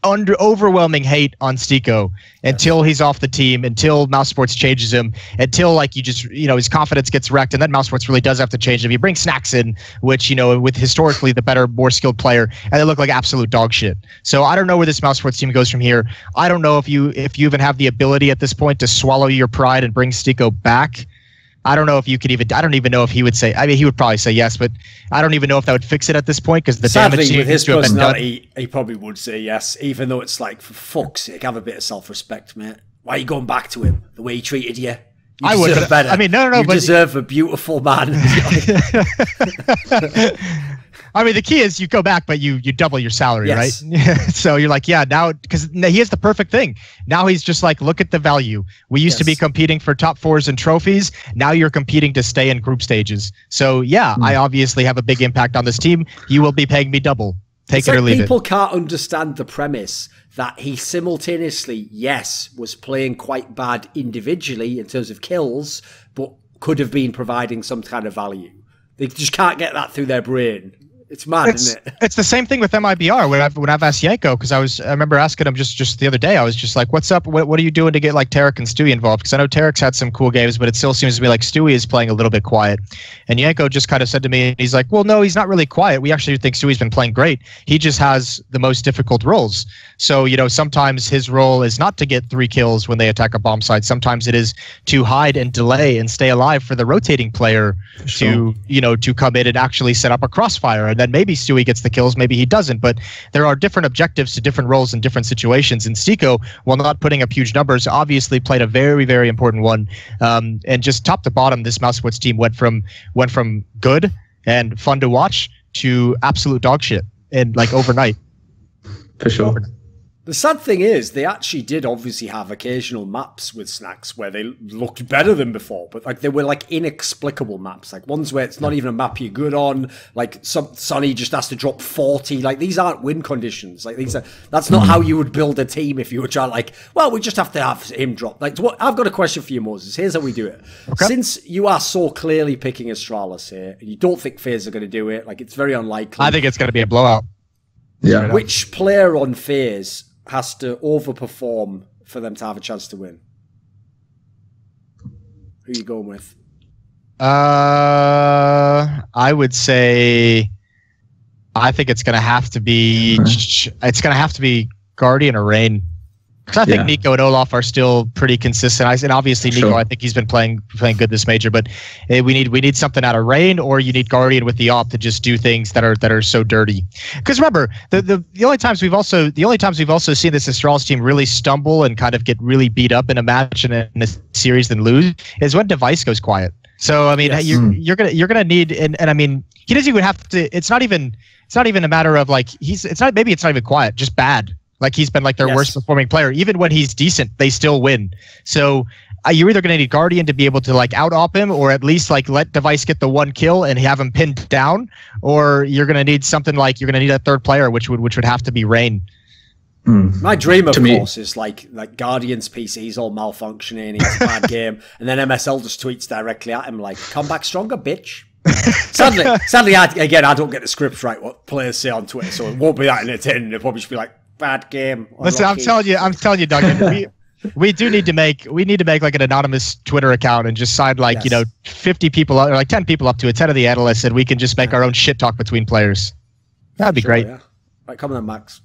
overwhelming hate on Stiko until he's off the team, until mouse sports changes him, until like his confidence gets wrecked, and then mouse sports really does have to change him. You bring Snacks in, which with historically the better, more skilled player, and they look like absolute dog shit. So I don't know where this mouse sports team goes from here. I don't know if you even have the ability at this point to swallow your pride and bring Stiko back. I don't know if you could even. I don't even know if he would say. I mean, he would probably say yes, but I don't even know if that would fix it at this point, because the damage with his to have been done. personality, he probably would say yes, even though it's like, for fuck's sake, have a bit of self-respect, mate. Why are you going back to him? The way he treated you. I would have better. I mean, no, you deserve a beautiful man. I mean, the key is you go back, but you double your salary, yes. right? So you're like, yeah, now, because he has the perfect thing. Now he's just like, look at the value. We used to be competing for top 4s and trophies. Now you're competing to stay in group stages. So yeah, I obviously have a big impact on this team. You will be paying me double. Take it or leave it. People can't understand the premise that he simultaneously, yes, was playing quite bad individually in terms of kills, but could have been providing some kind of value. They just can't get that through their brain. It's mad, isn't it? It's the same thing with MiBR. When I've asked Yanko, because I remember asking him just the other day, I was just like, "What's up? What are you doing to get like Tarek and Stewie involved?" Because I know Tarek's had some cool games, but it still seems to me like Stewie is playing a little bit quiet. And Yanko just kind of said to me, he's like, "Well, no, he's not really quiet. We actually think Stewie's been playing great. He just has the most difficult roles. So sometimes his role is not to get 3 kills when they attack a bomb site. Sometimes it is to hide and delay and stay alive for the rotating player to come in and actually set up a crossfire, and then maybe Stewie gets the kills, maybe he doesn't, but there are different objectives to different roles in different situations. And Stiko, while not putting up huge numbers, obviously played a very, very important one. And just top to bottom, this Mousewoods team went from good and fun to watch to absolute dog shit in like overnight. For sure. The sad thing is, they actually did obviously have occasional maps with Snacks where they looked better than before, but like they were like inexplicable maps, like ones where it's not even a map you're good on, like Sonny just has to drop 40. Like these aren't win conditions. Like that's not how you would build a team if you were trying like, well, we just have to have him drop. Like I've got a question for you, Moses. Here's how we do it. Okay. Since you are so clearly picking Astralis here, and you don't think FaZe are going to do it, like it's very unlikely. I think it's going to be a blowout. Yeah. Which player on FaZe has to overperform for them to have a chance to win? Who are you going with? I would say, I think it's going to have to be, Guardian or Rain. Because I think Nico and Olaf are still pretty consistent. And obviously Nico, I think he's been playing good this major. But we need something out of Rain, or you need Guardian with the op to just do things that are so dirty. Because remember, the only times we've also seen this Astralis team really stumble and kind of get really beat up in a match and in a series and lose is when Device goes quiet. So I mean, you're gonna need, and I mean, he doesn't even have to. It's not even a matter of like it's not even quiet, just bad. Like he's been like their worst performing player. Even when he's decent, they still win. So you're either going to need Guardian to be able to like out-op him, or at least like let Device get the 1 kill and have him pinned down, or you're going to need something like you're going to need a third player, which would have to be Rain. My dream, of course, is like Guardian's PC's all malfunctioning, he has a bad game, and then MSL just tweets directly at him like, "Come back stronger, bitch." Sadly, I don't get the scripts right what players say on Twitter, so it won't be that entertaining. It'll probably just be like, "Bad game." Listen, I'm telling you, Duncan, we need to make like an anonymous Twitter account and just sign like 50 people or like 10 people up to it, 10 of the analysts, and we can just make our own shit talk between players. That'd be great. Yeah. Right, come on, Max.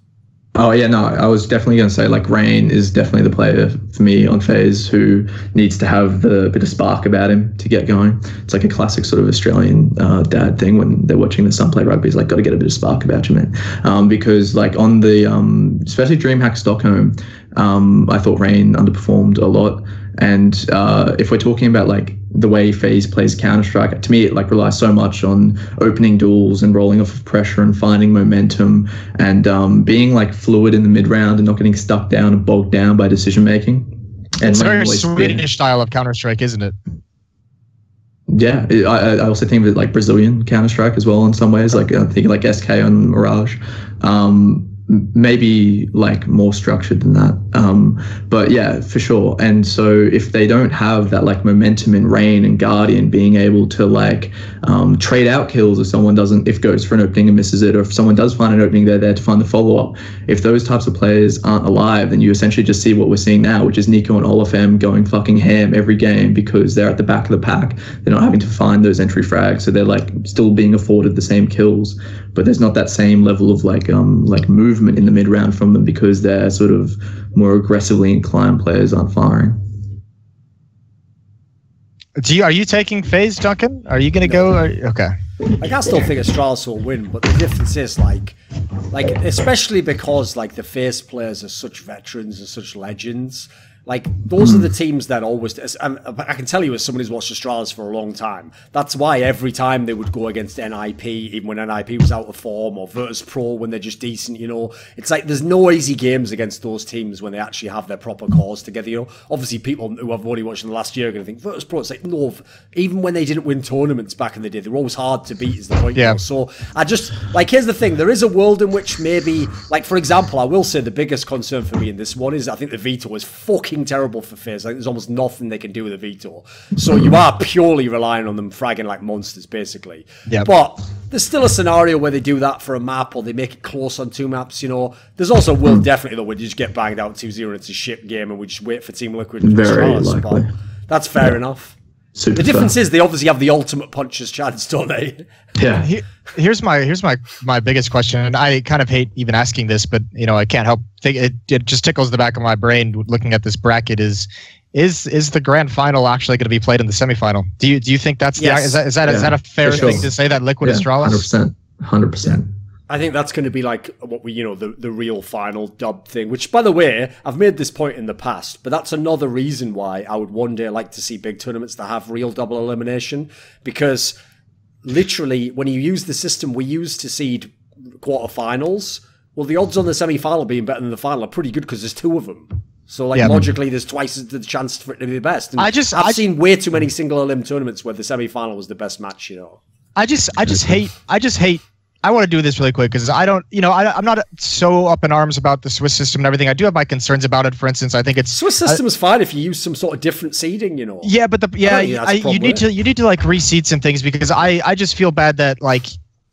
Oh yeah, no, I was definitely going to say like Rain is definitely the player for me on FaZe who needs to have the bit of spark about him to get going. It's like a classic sort of Australian dad thing when they're watching their son play rugby. He's like, got to get a bit of spark about you, man. Because like on the especially DreamHack Stockholm, I thought Rain underperformed a lot. And if we're talking about like the way FaZe plays Counter-Strike, to me it like relies so much on opening duels and rolling off of pressure and finding momentum and being like fluid in the mid-round and not getting stuck down and bogged down by decision making. And it's a very Swedish style of Counter-Strike, isn't it? Yeah, I also think of it like Brazilian Counter-Strike as well in some ways. Like I think like SK on Mirage. Maybe like more structured than that, but yeah, for sure. And so if they don't have that like momentum in Rain and Guardian being able to like trade out kills if someone doesn't, if goes for an opening and misses it, or if someone does find an opening, they're there to find the follow-up. If those types of players aren't alive, then you essentially just see what we're seeing now, which is Nico and Olaf M going fucking ham every game because they're at the back of the pack. They're not having to find those entry frags, so they're like still being afforded the same kills, but there's not that same level of like movement in the mid round from them because they're sort of more aggressively inclined players aren't firing. Are you taking FaZe, Duncan? Are you going to go? Okay. Like I still think Astralis will win, but the difference is like especially because like the FaZe players are such veterans and such legends. Like, those are the teams that always... I can tell you as someone who's watched Astralis for a long time, that's why every time they would go against NIP, even when NIP was out of form, or Virtus Pro when they're just decent, it's like there's no easy games against those teams when they actually have their proper cause together, Obviously, people who have only watched in the last year are going to think, Virtus Pro, it's like, no, even when they didn't win tournaments back in the day, they were always hard to beat, is the point. Yeah. So, I just... Like, here's the thing. There is a world in which maybe... Like, for example, I will say the biggest concern for me in this one is I think the veto is fucking terrible for FaZe. Like, there's almost nothing they can do with a veto. So you are purely relying on them fragging like monsters, basically. Yeah. But there's still a scenario where they do that for a map or they make it close on 2 maps, you know. There's also definitely though where you just get banged out 2-0 and it's a shit game and we just wait for Team Liquid. Very likely. That's fair enough. Super the difference is they obviously have the ultimate puncher's chance, don't they? Yeah. Here's my biggest question, and I kind of hate even asking this, but you know I can't help think it just tickles the back of my brain looking at this bracket. Is the grand final actually going to be played in the semifinal? Do you think that's is that a fair thing to say that Liquid Astralis? 100%. I think that's going to be like what we, you know, the real final dub thing, which, by the way, I've made this point in the past, but that's another reason why I would one day like to see big tournaments that have real double elimination, because literally when you use the system we use to seed quarterfinals, well, the odds on the semi-final being better than the final are pretty good because there's 2 of them. So, like, logically, there's twice the chance for it to be the best. And I've seen way too many single elim tournaments where the semi-final was the best match, you know. I just hate. I want to do this really quick because I don't, you know, I'm not so up in arms about the Swiss system and everything. I do have my concerns about it. For instance, I think it's Swiss system is fine if you use some sort of different seeding, you know. Yeah, but you need to like reseed some things because I just feel bad that like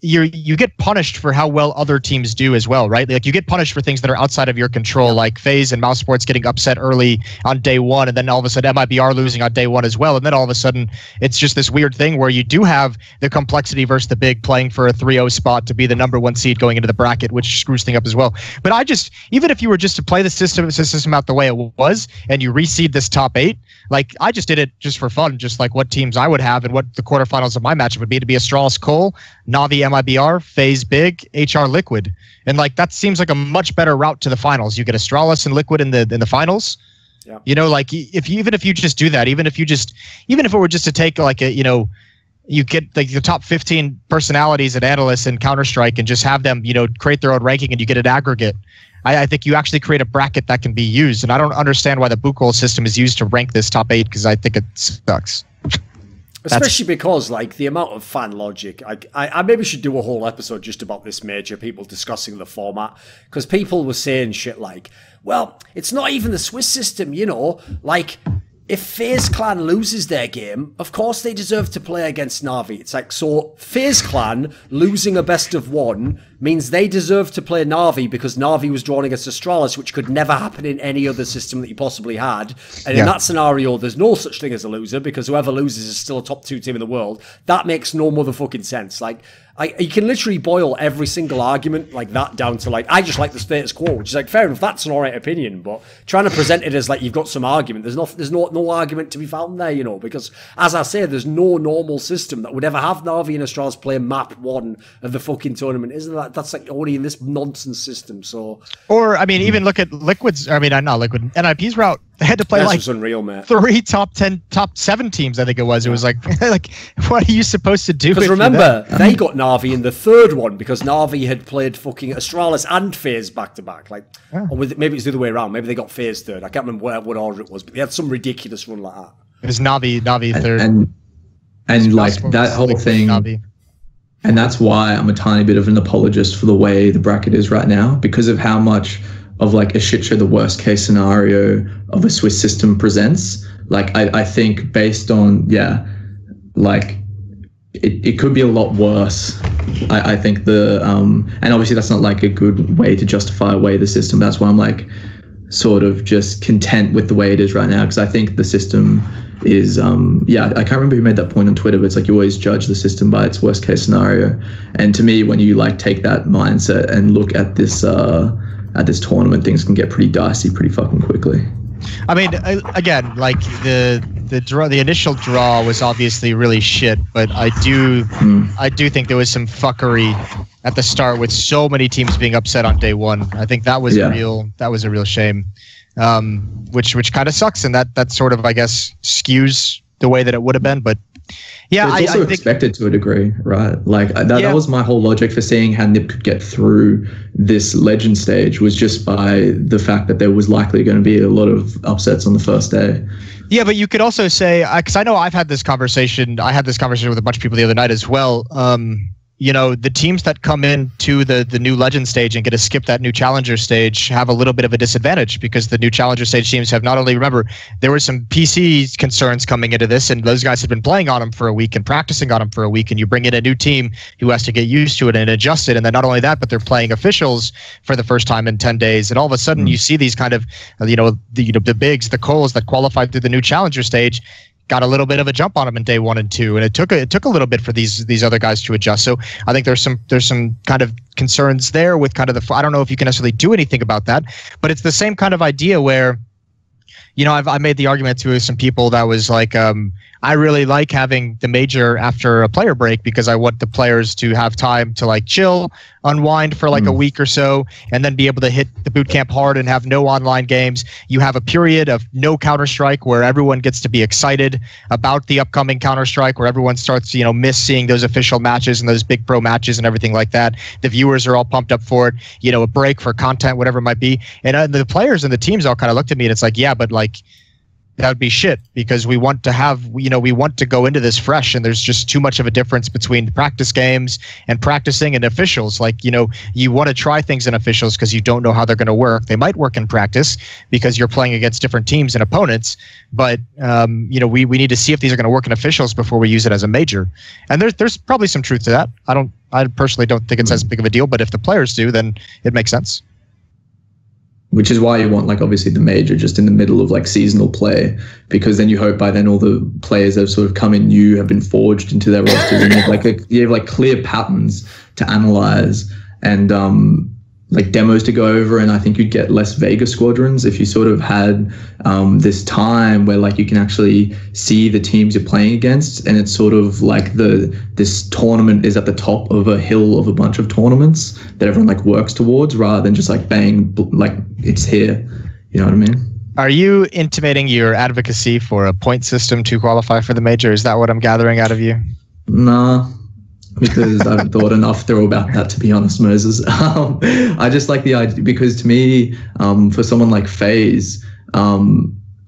you get punished for how well other teams do as well, right? Like you get punished for things that are outside of your control, like FaZe and Mouse Sports getting upset early on day 1, and then all of a sudden MiBR losing on day 1 as well, and then all of a sudden it's just this weird thing where you do have the complexity versus the big playing for a 3-0 spot to be the #1 seed going into the bracket, which screws things up as well. But I just, even if you were just to play the system out the way it was, and you reseed this top 8, like I just did it just for fun, just like what teams I would have and what the quarterfinals of my matchup would be, to be Astralis Cole, Navi MiBR, FaZe Big, HR Liquid. And like that seems like a much better route to the finals. You get Astralis and Liquid in the finals. Yeah. You know, like even if you just do that, even if it were just to take like a, you know, you get like the top 15 personalities at Analysts and Counter-Strike and just have them, you know, create their own ranking and you get an aggregate. I think you actually create a bracket that can be used. And I don't understand why the boot goal system is used to rank this top 8 because I think it sucks. Especially because, like, the amount of fan logic. I maybe should do a whole episode just about this major, people discussing the format. Because people were saying shit like, well, it's not even the Swiss system, you know. Like, if FaZe Clan loses their game, of course they deserve to play against Navi. It's like, so FaZe Clan losing a best of 1 means they deserve to play Navi because Navi was drawn against Astralis, which could never happen in any other system that you possibly had. And in that scenario, there's no such thing as a loser because whoever loses is still a top 2 team in the world. That makes no motherfucking sense. Like, you can literally boil every single argument like that down to like, I just like the status quo, which is like, fair enough, that's an alright opinion, but trying to present it as like you've got some argument, there's no argument to be found there, you know, because as I say, there's no normal system that would ever have Navi and Astralis play map 1 of the fucking tournament, isn't that? That's like only in this nonsense system. So, or I mean, even look at Liquid's. I mean, not Liquid. NIP's route. They had to play like unreal, 3 top 10, top 7 teams. I think it was. It was like, like, what are you supposed to do? Because remember, they got Navi in the 3rd one because Navi had played fucking Astralis and FaZe back to back. Like, or maybe it's the other way around. Maybe they got FaZe 3rd. I can't remember what order it was, but they had some ridiculous run like that. It was Navi 3rd, and like that whole thing. Navi. And that's why I'm a tiny bit of an apologist for the way the bracket is right now, because of how much of like a shit show the worst case scenario of a Swiss system presents. Like I think based on, like it could be a lot worse. I think and obviously that's not like a good way to justify away the system. That's why I'm like sort of just content with the way it is right now, because I think the system is I can't remember who made that point on Twitter, but it's like you always judge the system by its worst case scenario. And to me, when you like take that mindset and look at this tournament, things can get pretty dicey pretty fucking quickly. I mean, again, like the initial draw was obviously really shit, but I do think there was some fuckery at the start with so many teams being upset on day 1. I think that was a real shame. Which kind of sucks, and that sort of, I guess, skews the way that it would have been. But yeah, it's also expected to a degree, right? Like that was my whole logic for seeing how NiP could get through this legend stage, was just by the fact that there was likely going to be a lot of upsets on the first day. Yeah, but you could also say, because I know I've had this conversation. I had this conversation with a bunch of people the other night as well. you know, the teams that come into the new legend stage and get to skip that new challenger stage have a little bit of a disadvantage, because the new challenger stage teams have not only, remember, there were some PC concerns coming into this, and those guys have been playing on them for a week and practicing on them for a week, and you bring in a new team who has to get used to it and adjust it, and then not only that, but they're playing officials for the first time in 10 days, and all of a sudden you see these kind of, the bigs, the Coles that qualified through the new challenger stage, got a little bit of a jump on them in day 1 and 2, and it took a little bit for these other guys to adjust. So I think there's some kind of concerns there with kind of I don't know if you can necessarily do anything about that, but it's the same kind of idea where, you know, I made the argument to some people that was like, I really like having the major after a player break, because I want the players to have time to like chill, unwind for like a week or so, and then be able to hit the boot camp hard and have no online games. You have a period of no Counter-Strike where everyone gets to be excited about the upcoming Counter-Strike, where everyone starts, you know, miss seeing those official matches and those big pro matches and everything like that. The viewers are all pumped up for it, you know, a break for content, whatever it might be. And the players and the teams all kind of looked at me and it's like, yeah, but like, that would be shit, because we want to have, you know, we want to go into this fresh, and there's just too much of a difference between practice games and practicing and officials. Like, you know, you want to try things in officials because you don't know how they're going to work. They might work in practice because you're playing against different teams and opponents, but you know, we need to see if these are going to work in officials before we use it as a major. And there's probably some truth to that. I personally don't think it's as big of a deal, but if the players do, then it makes sense. Which is why you want, like, obviously the major just in the middle of like seasonal play, because then you hope by then all the players that have sort of come in new have been forged into their rosters, and you have like clear patterns to analyze and like demos to go over. And I think you'd get less Vega squadrons if you sort of had this time where like you can actually see the teams you're playing against, and it's sort of like this tournament is at the top of a hill of a bunch of tournaments that everyone like works towards, rather than just like bang, like it's here. You know what I mean? Are you intimating your advocacy for a point system to qualify for the major? Is that what I'm gathering out of you? Nah, because I haven't thought enough through about that, to be honest, Moses. I just like the idea, because to me, for someone like Faze,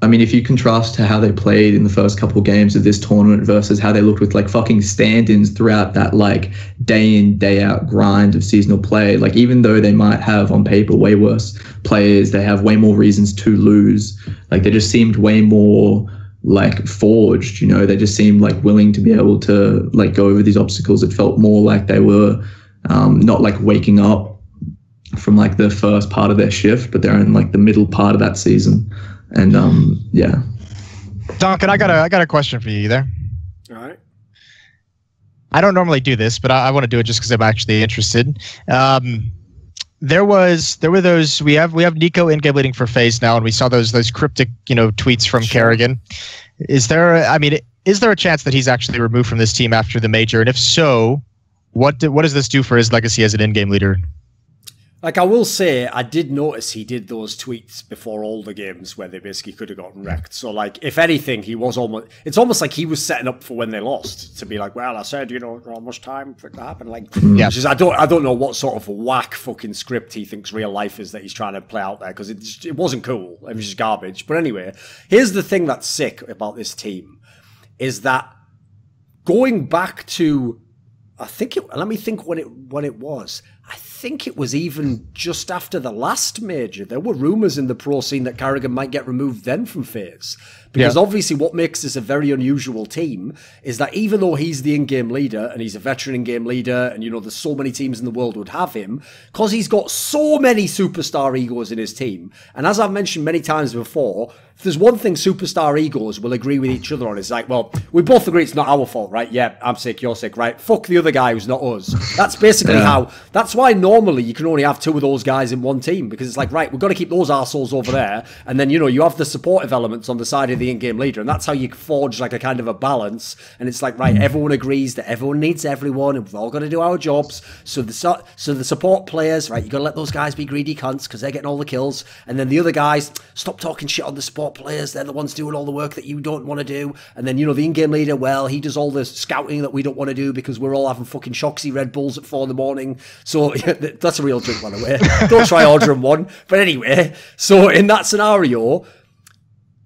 I mean, if you contrast to how they played in the first couple of games of this tournament versus how they looked with like fucking stand-ins throughout that like day in, day out grind of seasonal play, like even though they might have on paper way worse players, they have way more reasons to lose. Like they just seemed way more like forged, you know, they just seemed like willing to be able to like go over these obstacles. It felt more like they were not like waking up from like the first part of their shift, but they're in like the middle part of that season. And yeah. Duncan, I got a question for you there. All right. I don't normally do this, but I want to do it just because I'm actually interested. There were those, we have Nico in-game leading for Faze now, and we saw those cryptic, you know, tweets from Kerrigan. Is there a chance that he's actually removed from this team after the major? And if so, what does this do for his legacy as an in-game leader? Like, I will say, I did notice he did those tweets before all the games where they basically could have gotten wrecked. So, like, if anything, it's almost like he was setting up for when they lost, to be like, well, I said, you know, how much time for it to happen. Like, yeah. I don't know what sort of whack fucking script he thinks real life is that he's trying to play out there, because it wasn't cool. It was just garbage. But anyway, here's the thing that's sick about this team, is that going back to, let me think when it was. I think it was even just after the last major. There were rumours in the pro scene that Kerrigan might get removed then from Faze. Because obviously what makes this a very unusual team is that even though he's the in-game leader, and he's a veteran in-game leader, and, you know, there's so many teams in the world would have him, because he's got so many superstar egos in his team. And as I've mentioned many times before, if there's one thing superstar egos will agree with each other on, it's like, well, we both agree it's not our fault, right? Yeah, I'm sick, you're sick, right? Fuck the other guy who's not us. That's basically that's why normally you can only have two of those guys in one team, because it's like, right, we've got to keep those arseholes over there, and then, you know, you have the supportive elements on the side of the in-game leader, and that's how you forge like a kind of a balance. And it's like, right, everyone agrees that everyone needs everyone, and we've all got to do our jobs. So the support players, right, you got to let those guys be greedy cunts because they're getting all the kills, and then the other guys, stop talking shit on the support players, they're the ones doing all the work that you don't want to do. And then, you know, the in-game leader, well, he does all the scouting that we don't want to do because we're all having fucking Shoxy Red Bulls at 4 a.m. So that's a real drink, by the way. Don't try ordering one. But anyway, so in that scenario,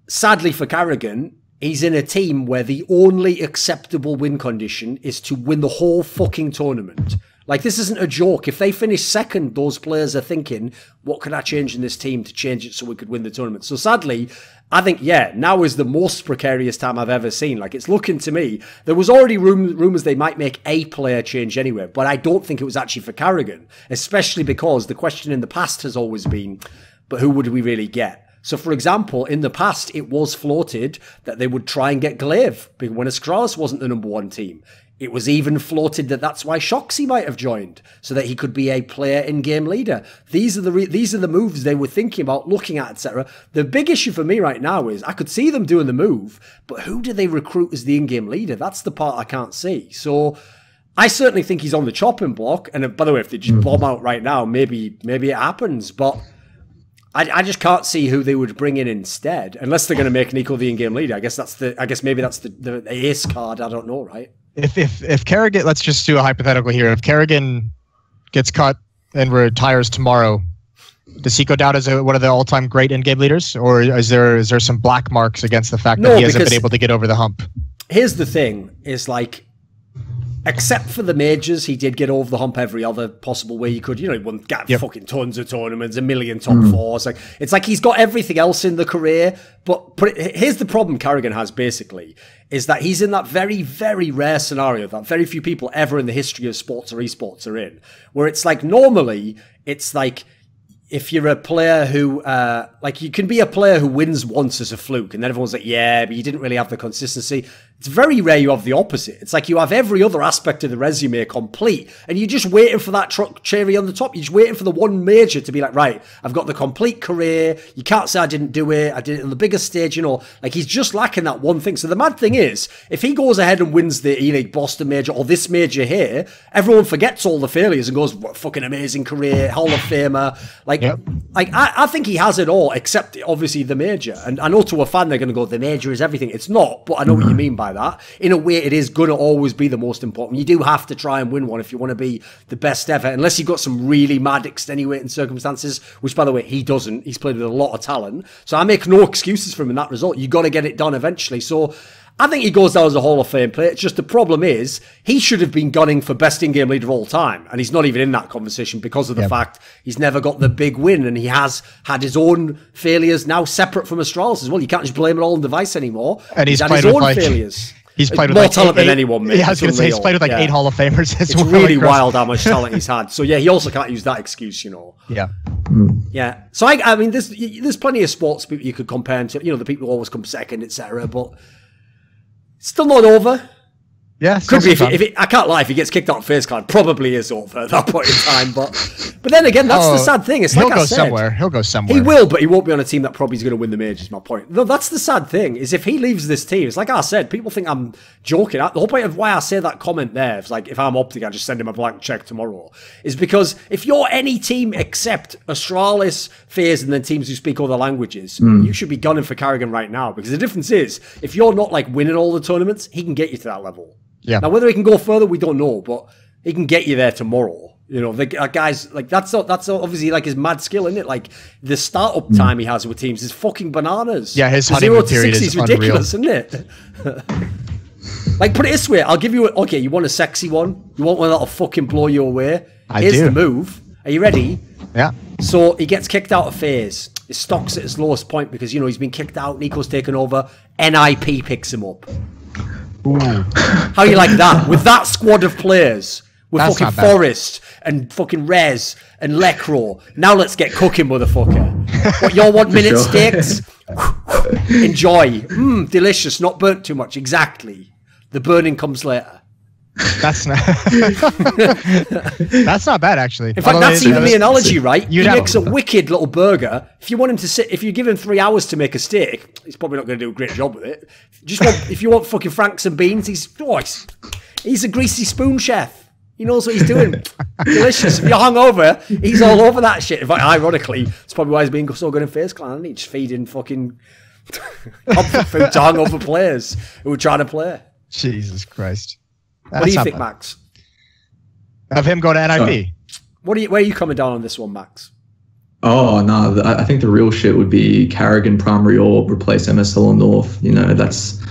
sadly for Kerrigan, he's in a team where the only acceptable win condition is to win the whole fucking tournament. Like, this isn't a joke. If they finish second, those players are thinking, what could I change in this team to change it so we could win the tournament? So sadly, I think, yeah, now is the most precarious time I've ever seen. Like, it's looking to me, there was already rumours they might make a player change anyway, but I don't think it was actually for Kerrigan, especially because the question in the past has always been, but who would we really get? So, for example, in the past, it was floated that they would try and get Glaive when Astralis wasn't the #1 team. It was even floated that that's why Shoxy might have joined, so that he could be a player in-game leader. These are the moves they were thinking about, looking at, etc. The big issue for me right now is I could see them doing the move, but who do they recruit as the in-game leader? That's the part I can't see. So I certainly think he's on the chopping block. And by the way, if they just bomb out right now, maybe it happens. But I just can't see who they would bring in instead, unless they're going to make Nico the in-game leader. I guess maybe that's the ace card. I don't know, right? If Kerrigan, let's just do a hypothetical here. If Kerrigan gets cut and retires tomorrow, does he go down as one of the all-time great in-game leaders, or is there some black marks against the fact that he hasn't been able to get over the hump? Here's the thing: is like, except for the majors, he did get over the hump every other possible way he could. You know, he won fucking tons of tournaments, a million top fours. Like, it's like he's got everything else in the career. But here's the problem Kerrigan has, basically, is that he's in that very, very rare scenario that very few people ever in the history of sports or esports are in, where it's like, normally, it's like, if you're a player who, like, you can be a player who wins once as a fluke, and then everyone's like, yeah, but you didn't really have the consistency. It's very rare you have the opposite. It's like you have every other aspect of the resume complete, and you're just waiting for that cherry on the top. You're just waiting for the one major to be like, right, I've got the complete career. You can't say I didn't do it. I did it on the biggest stage, you know. Like, he's just lacking that one thing. So the mad thing is, if he goes ahead and wins the E-League Boston major or this major here, everyone forgets all the failures and goes, what fucking amazing career, Hall of Famer. Like, I think he has it all, except obviously the major. And I know to a fan they're going to go, the major is everything. It's not, but I know what you mean by that. In a way, it is going to always be the most important. You do have to try and win one if you want to be the best ever, unless you've got some really mad extenuating circumstances, which, by the way, he doesn't. He's played with a lot of talent. So I make no excuses for him in that result. You got to get it done eventually. So I think he goes down as a Hall of Fame player. It's just the problem is he should have been gunning for best in-game leader of all time, and he's not even in that conversation because of the fact he's never got the big win, and he has had his own failures now separate from Astralis as well. You can't just blame it all on device anymore. And he's had played his with own failures. He's played with more like talent than anyone, mate. Yeah, I was going to say he's played with like 8 Hall of Famers. It's really wild how much talent he's had. So yeah, he also can't use that excuse, you know. Yeah. Yeah. So I mean, there's plenty of sports people you could compare him to. You know, the people who always come second, etc. But still not over. Yeah, could be. If I can't lie, if he gets kicked out of FaZe Clan, probably is over at that point in time. But then again, that's the sad thing. It's like I said, He'll go somewhere. He will, but he won't be on a team that probably is going to win the majors. My point. No, that's the sad thing. Is if he leaves this team, it's like I said. People think I'm joking. The whole point of why I say that comment there, it's like if I'm Optic, I just send him a blank check tomorrow. Is because if you're any team except Astralis, FaZe, and then teams who speak other languages, you should be gunning for Kerrigan right now. Because the difference is, if you're not like winning all the tournaments, he can get you to that level. Yeah. Now, whether he can go further, we don't know, but he can get you there tomorrow. You know, the guys, like, that's obviously like his mad skill, isn't it? Like, the startup time he has with teams is fucking bananas. Yeah, his honeymoon period is ridiculous, unreal. Isn't it? Like, put it this way, I'll give you okay, you want a sexy one? You want one that'll fucking blow you away? Here's the move. Are you ready? Yeah. So he gets kicked out of FaZe. His stock's at its lowest point because, you know, he's been kicked out. Nico's taken over. NIP picks him up. Ooh. How you like that? With that squad of players, with That's fucking Forrest and fucking Rez and Lecro. Now let's get cooking, motherfucker. What, y'all want minute steaks? Enjoy. Delicious, not burnt too much. Exactly. The burning comes later. That's not that's not bad, actually. In fact, that's even the analogy, right? He makes a wicked little burger. If you want him to sit, if you give him 3 hours to make a steak, he's probably not going to do a great job with it. If you want fucking Franks and beans, he's a greasy spoon chef. He knows what he's doing. Delicious. If you're hungover, he's all over that shit. In fact, ironically, it's probably why he's being so good in FaZe Clan, isn't he? Just feeding fucking comfort food to hungover players who are trying to play. Jesus Christ. What do you think, Max? Of him going to NIP? Where are you coming down on this one, Max? Oh, no, I think the real shit would be Kerrigan primary or replace MSL or North. You know, that's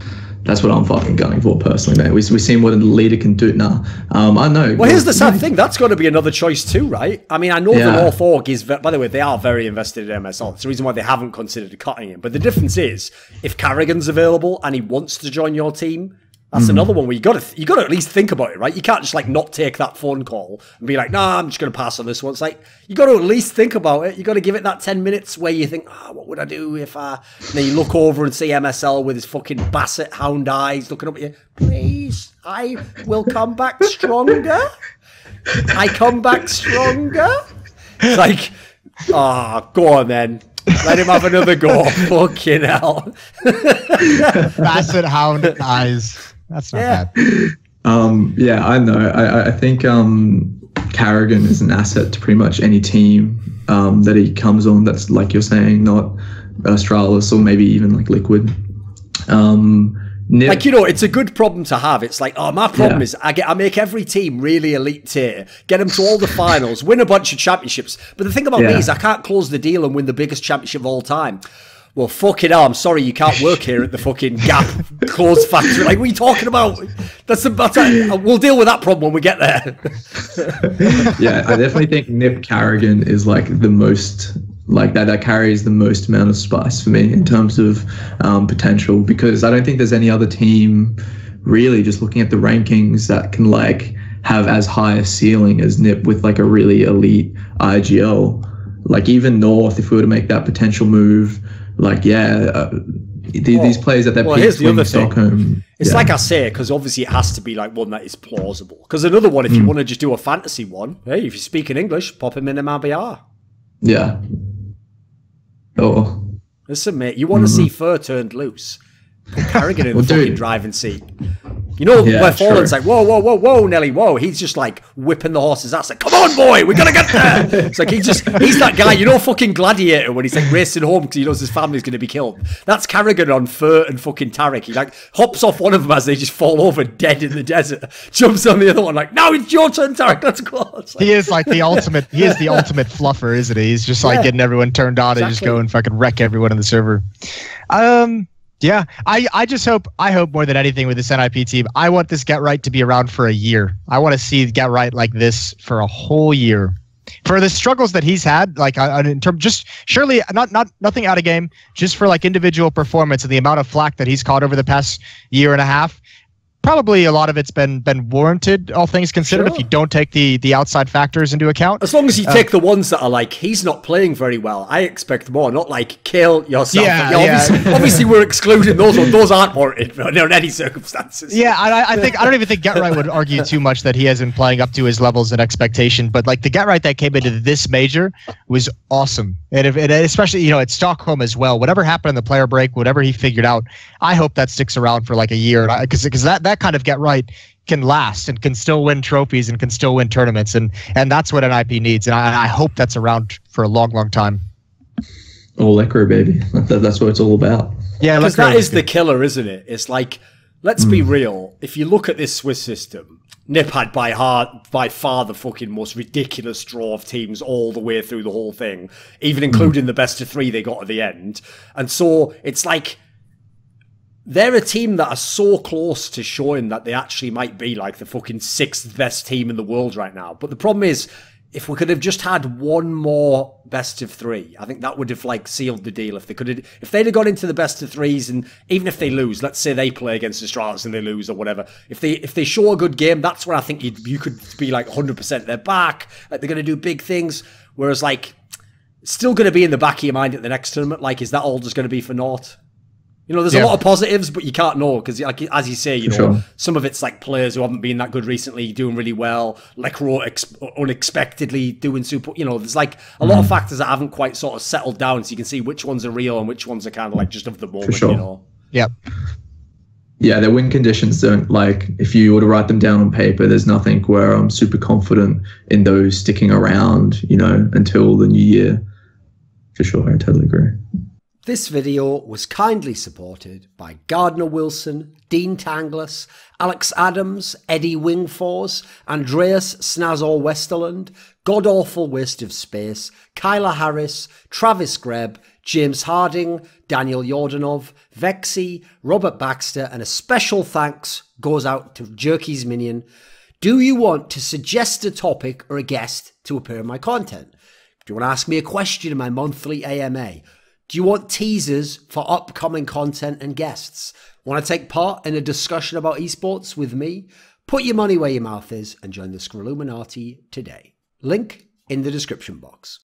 That's what I'm fucking going for personally, mate. We seen what a leader can do now. I know. Well, here's the sad thing. That's got to be another choice too, right? I mean, I know the North Org is, by the way, they are very invested in MSL. It's the reason why they haven't considered cutting him. But the difference is, if Kerrigan's available and he wants to join your team, that's another one where you got to at least think about it, right? You can't just like not take that phone call and be like, nah, I'm just going to pass on this one. It's like, you got to at least think about it. You got to give it that 10 minutes where you think, what would I do if I... And then you look over and see MSL with his fucking Basset Hound Eyes looking up at you. Please, I will come back stronger. I come back stronger. It's like, go on then. Let him have another go. Fucking hell. Basset Hound Eyes. That's not bad. Yeah, I know. I think Kerrigan is an asset to pretty much any team that he comes on. That's like you're saying, not Astralis or maybe even like Liquid. Like, you know, it's a good problem to have. It's like, my problem is I make every team really elite tier, get them to all the finals, win a bunch of championships. But the thing about me is I can't close the deal and win the biggest championship of all time. Well, fucking hell, I'm sorry you can't work here at the fucking Gap clothes factory. Like, what are you talking about? We'll deal with that problem when we get there. Yeah, I definitely think Nip Kerrigan is like the most... Like that carries the most amount of spice for me in terms of potential, because I don't think there's any other team really, just looking at the rankings, that can like have as high a ceiling as Nip with like a really elite IGL. Like even North, if we were to make that potential move, like these players at their peak, here's the other thing. Stockholm. It's like I say, because obviously it has to be like one that is plausible. Because another one, if you want to just do a fantasy one, hey, if you speak in English, pop him in MiBR. Yeah. Oh. Listen, mate, you want to see Fur turned loose? Put Kerrigan in the fucking driving seat. You know where Fallen's like, whoa, Nelly, whoa. He's just like whipping the horse's ass. Like, come on, boy, we're gonna get there. It's like he's that guy, you know, fucking Gladiator, when he's like racing home because he knows his family's gonna be killed. That's Kerrigan on Fur and fucking Tarek. He like hops off one of them as they just fall over dead in the desert. Jumps on the other one like, now it's your turn, Tarek. Let's go. Like, he is like the ultimate. He is the ultimate fluffer, isn't he? He's just like getting everyone turned on and just go and fucking wreck everyone in the server. Yeah, I just hope more than anything with this NIP team, I want this Get Right to be around for a year. I want to see Get Right like this for a whole year. For the struggles that he's had, like in terms, just surely nothing out of game, just for like individual performance and the amount of flack that he's caught over the past year and a half. Probably a lot of it's been warranted, all things considered, if you don't take the outside factors into account. As long as you take the ones that are like, he's not playing very well, I expect more, not like, kill yourself. Obviously we're excluding those ones. Those aren't warranted in any circumstances. Yeah, I don't even think Get Right would argue too much that he hasn't playing up to his levels and expectation, but like the Get Right that came into this major was awesome. And especially, you know, at Stockholm as well, whatever happened in the player break, whatever he figured out, I hope that sticks around for like a year, because that kind of Get Right can last and can still win trophies and can still win tournaments, and that's what NIP needs, and I hope that's around for a long time. All Lecro, baby. That's what it's all about. Yeah, because that is the killer, isn't it? It's like, let's be real. If you look at this Swiss system, Nip had by far the fucking most ridiculous draw of teams all the way through the whole thing, even including the best of 3 they got at the end. And so it's like, they're a team that are so close to showing that they actually might be like the fucking 6th best team in the world right now. But the problem is, if we could have just had one more best of 3, I think that would have like sealed the deal. If they'd have got into the best of 3s, and even if they lose, let's say they play against Astralis and they lose or whatever, if they show a good game, that's where I think you could be like 100% they're back, like they're going to do big things. Whereas like, it's still going to be in the back of your mind at the next tournament. Like, is that all just going to be for naught? You know, there's a lot of positives, but you can't know, because, like, as you say, you know, some of it's like players who haven't been that good recently doing really well, Lecro unexpectedly doing super. You know, there's like a lot of factors that haven't quite sort of settled down, so you can see which ones are real and which ones are kind of like just of the moment. You know. Yep. Yeah, their win conditions don't, like, if you were to write them down on paper, there's nothing where I'm super confident in those sticking around, you know, until the new year. For sure, I totally agree. This video was kindly supported by Gardner Wilson, Dean Tanglis, Alex Adams, Eddie Wingfors, Andreas Snazore Westerlund, godawfulwasteofspace, Kyla Harris, Travis Greb, James Harding, Daniel Yordanov, VeXii, Robert Baxter, and a special thanks goes out to Jerky's Minion. Do you want to suggest a topic or a guest to appear in my content? Do you want to ask me a question in my monthly AMA? Do you want teasers for upcoming content and guests? Want to take part in a discussion about esports with me? Put your money where your mouth is and join the Scrilluminati today. Link in the description box.